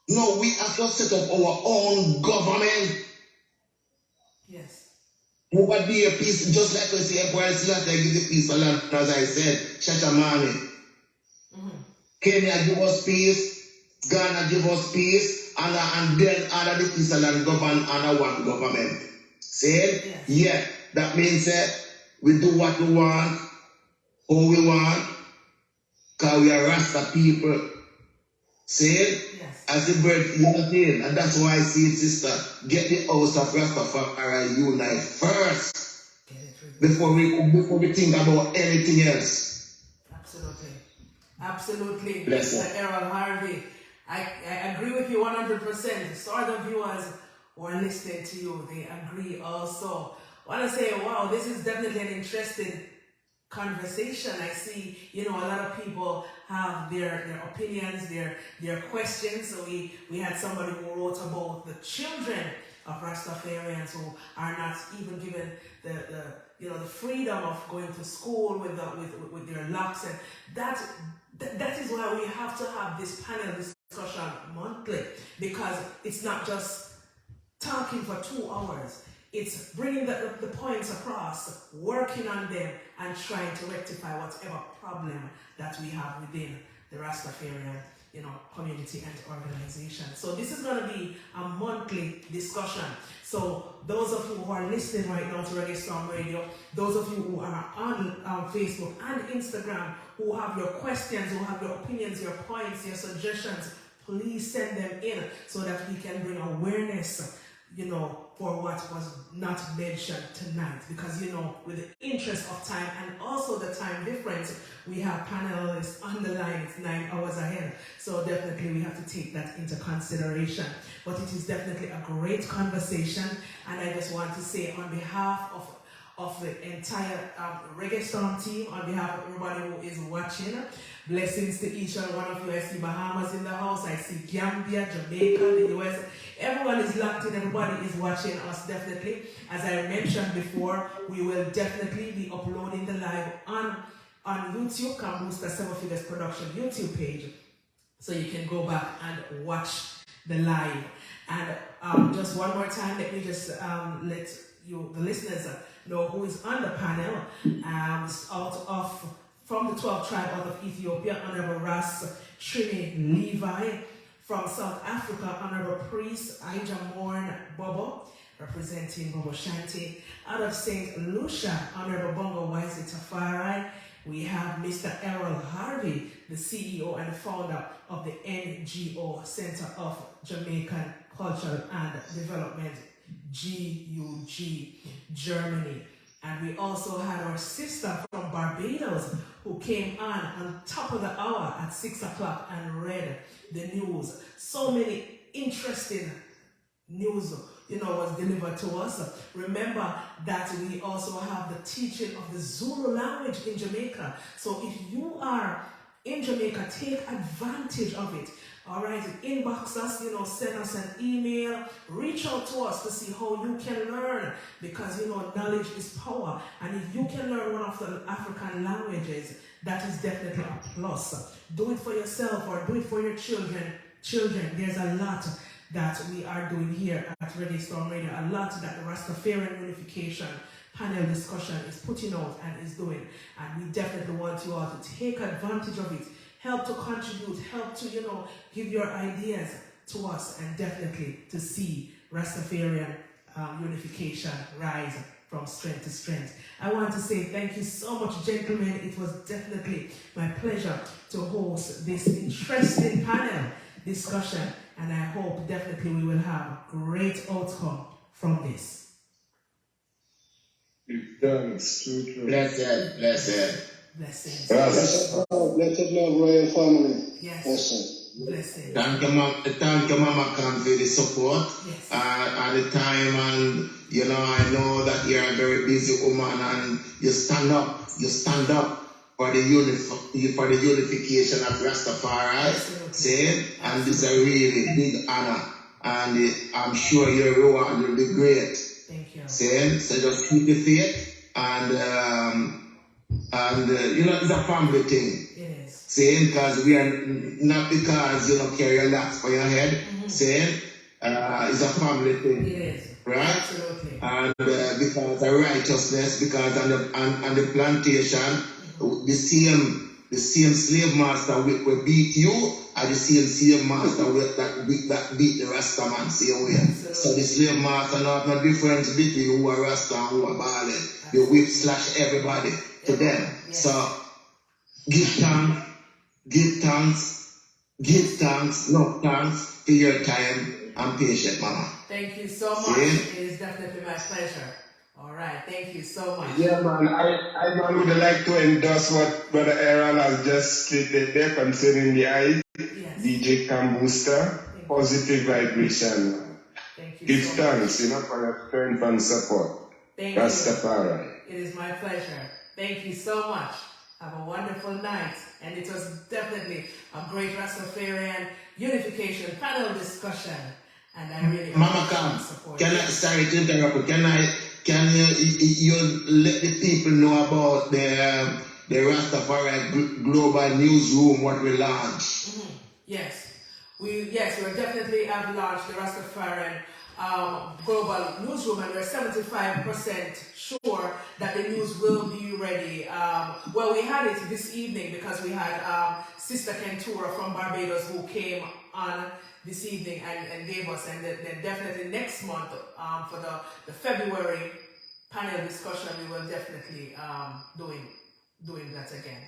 S5: No, we have to set up our own government. Yes. Over there, peace, just like we say, Emperor Selassie give the peace of land, as I said, Shashamani. Kenya give us peace, Ghana give us peace, and then all of the peace of land govern under one government. See? Yes. Yeah, that means we do what we want, who we want, because we are Rasta people. See? Yes. As the bird, you know what I'm saying? And that's why I see it, sister. Get the house of Rastafari unite first. Before we think about anything else.
S1: Absolutely. Absolutely.
S5: Bless
S1: Mr. Errol Harvey. I agree with you 100%. Sort of viewers who are listening to you, they agree also. I want to say, wow, this is definitely an interesting conversation. I see, a lot of people have their opinions, their questions. So we had somebody who wrote about the children of Rastafarians who are not even given the freedom of going to school with their locks, and that is why we have to have this panel discussion monthly, because it's not just talking for 2 hours. It's bringing the points across, working on them, and trying to rectify whatever problem that we have within the Rastafarian, community and organization. So this is going to be a monthly discussion. So those of you who are listening right now to Reggae Storm Radio, those of you who are on Facebook and Instagram, who have your questions, who have your opinions, your points, your suggestions, please send them in so that we can bring awareness, for what was not mentioned tonight. Because, with the interest of time and also the time difference, we have panelists on the line. It's 9 hours ahead. So definitely we have to take that into consideration. But it is definitely a great conversation. And I just want to say on behalf of the entire Reggae Storm team, on behalf of everybody who is watching, blessings to each and one of you. I see Bahamas in the house, I see Gambia, Jamaica, the US. Everyone is locked in, everybody is watching us definitely. As I mentioned before, we will definitely be uploading the live on YouTube, Kambooster 7 Figures Production YouTube page. So you can go back and watch the live. And just one more time, let me just let you, the listeners, know who is on the panel. From the 12th tribe out of Ethiopia, Honorable Rasta Trini Levi. From South Africa, Honorable Priest Ija Morn Bobo, representing Bobo Shanti. Out of St. Lucia, Honorable Bongo Wise Tafari. We have Mr. Errol Harvey, the CEO and founder of the NGO Center of Jamaican Culture and Development, GUG, Germany. And we also had our sister from Barbados who came on top of the hour at 6 o'clock and read the news. So many interesting news, was delivered to us. Remember that we also have the teaching of the Zulu language in Jamaica. So if you are in Jamaica, take advantage of it. All right, inbox us, send us an email, reach out to us to see how you can learn, because, knowledge is power. And if you can learn one of the African languages, that is definitely a plus. Do it for yourself or do it for your children. There's a lot that we are doing here at Reggae Storm Radio, a lot that the Rastafarian Unification panel discussion is putting out and is doing. And we definitely want you all to take advantage of it. Help to contribute, help to, give your ideas to us, and definitely to see Rastafarian unification rise from strength to strength. I want to say thank you so much, gentlemen. It was definitely my pleasure to host this interesting panel discussion, and I hope definitely we will have a great outcome from this.
S2: Thanks. True.
S5: Blessed.
S1: Blessings.
S4: Blessed love, royal family.
S1: Yes.
S4: Blessed.
S1: Blessings.
S5: Thank you, Mama Cam, for the support
S1: Yes.
S5: at the time. And, I know that you're a very busy woman and you stand up for the unification of Rastafari. See? And this is a really big honor. And I'm sure your reward will be great.
S1: Thank you.
S5: See? So just keep the faith and it's a family thing.
S1: It is.
S5: Saying, because we are not because carry a locks for your head.
S1: Mm-hmm.
S5: Saying, it's a family thing.
S1: It is.
S5: Right?
S1: Absolutely.
S5: And because of righteousness, because on the plantation, mm-hmm. the same slave master will beat you, and the same master that beat the Rasta man same way.
S1: Absolutely.
S5: So the slave master not no difference between who are Rasta and who are Bali. The whip slash everybody to them.
S1: Yes.
S5: So give thanks, no thanks for your time and patience, Mama.
S1: Thank you so much.
S5: See?
S1: It is definitely my pleasure. All right. Thank you so much.
S2: Yeah, man. I would like to endorse what Brother Aaron has just stated there concerning the eye.
S1: Yes.
S2: DJ Kambooster, positive vibration.
S1: Thank you
S2: Give
S1: so
S2: thanks,
S1: much.
S2: for your strength and support.
S1: Thank
S2: Rastafari.
S1: you. It is my pleasure. Thank you so much. Have a wonderful night. And it was definitely a great Rastafarian unification panel discussion. And I really
S5: Mama Cam, sorry to interrupt, can you let the people know about the Rastafari Global Newsroom, what we launched?
S1: Mm-hmm. Yes. we definitely have launched the Rastafarian Global Newsroom, and we're 75% sure that the news will be ready. Well, we had it this evening because we had Sister Kentura from Barbados who came on this evening and gave us, and then definitely next month for the February panel discussion, we will definitely doing that again.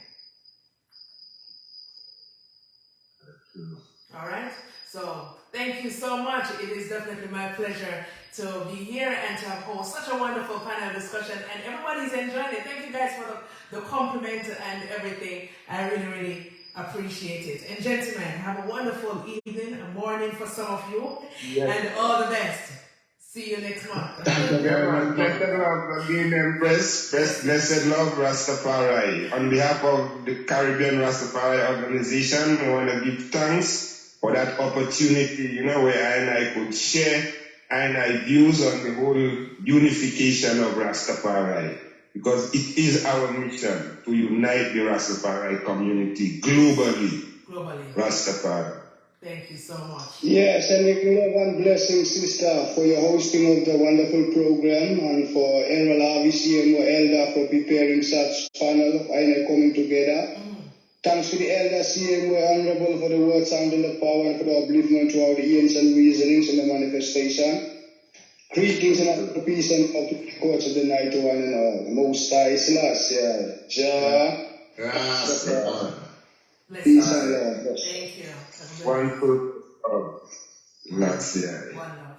S1: All right, so thank you so much. It is definitely my pleasure to be here and to host such a wonderful panel discussion, and everybody's enjoying it. Thank you guys for the compliment and everything. I really, really appreciate it. And gentlemen, have a wonderful evening, a morning for some of you, and all the best. See you next month.
S2: Thank you very much. Blessed love again, Empress. Blessed love, Rastafari. On behalf of the Caribbean Rastafari organization, I want to give thanks for that opportunity, where I and I could share and I views on the whole unification of Rastafari. Because it is our mission to unite the Rastafari community globally. Rastafari.
S1: Thank you so much.
S4: Yes, and we love and blessing, sister, for your hosting of the wonderful program, and for Errol RVC and Elder for preparing such panel and coming together. Thanks to the Elder CM, Honorable, for the words and the power and for the upliftment throughout the events and reasonings and the manifestation. Greetings and the peace and of the courts of the night to one and all. Most High Selassie, Rasta. Peace and love.
S1: Thank you.
S2: One foot of Selassie.
S1: One love.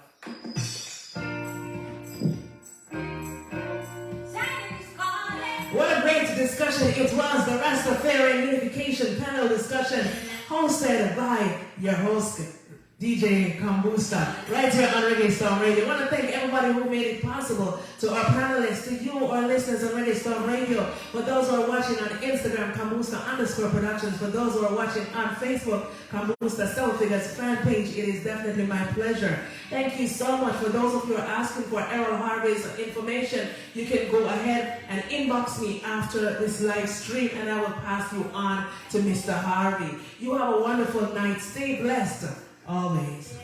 S1: What a great discussion it was, the Rastafarian Unification panel discussion hosted by your host, DJ Kambooster, right here on Reggae Storm Radio. I want to thank everybody who made it possible, to our panelists, to you, our listeners on Reggae Storm Radio, for those who are watching on Instagram, Kambooster_Productions, for those who are watching on Facebook, Kambooster Self Figures fan page. It is definitely my pleasure. Thank you so much. For those of you who are asking for Errol Harvey's information, you can go ahead and inbox me after this live stream, and I will pass you on to Mr. Harvey. You have a wonderful night. Stay blessed always.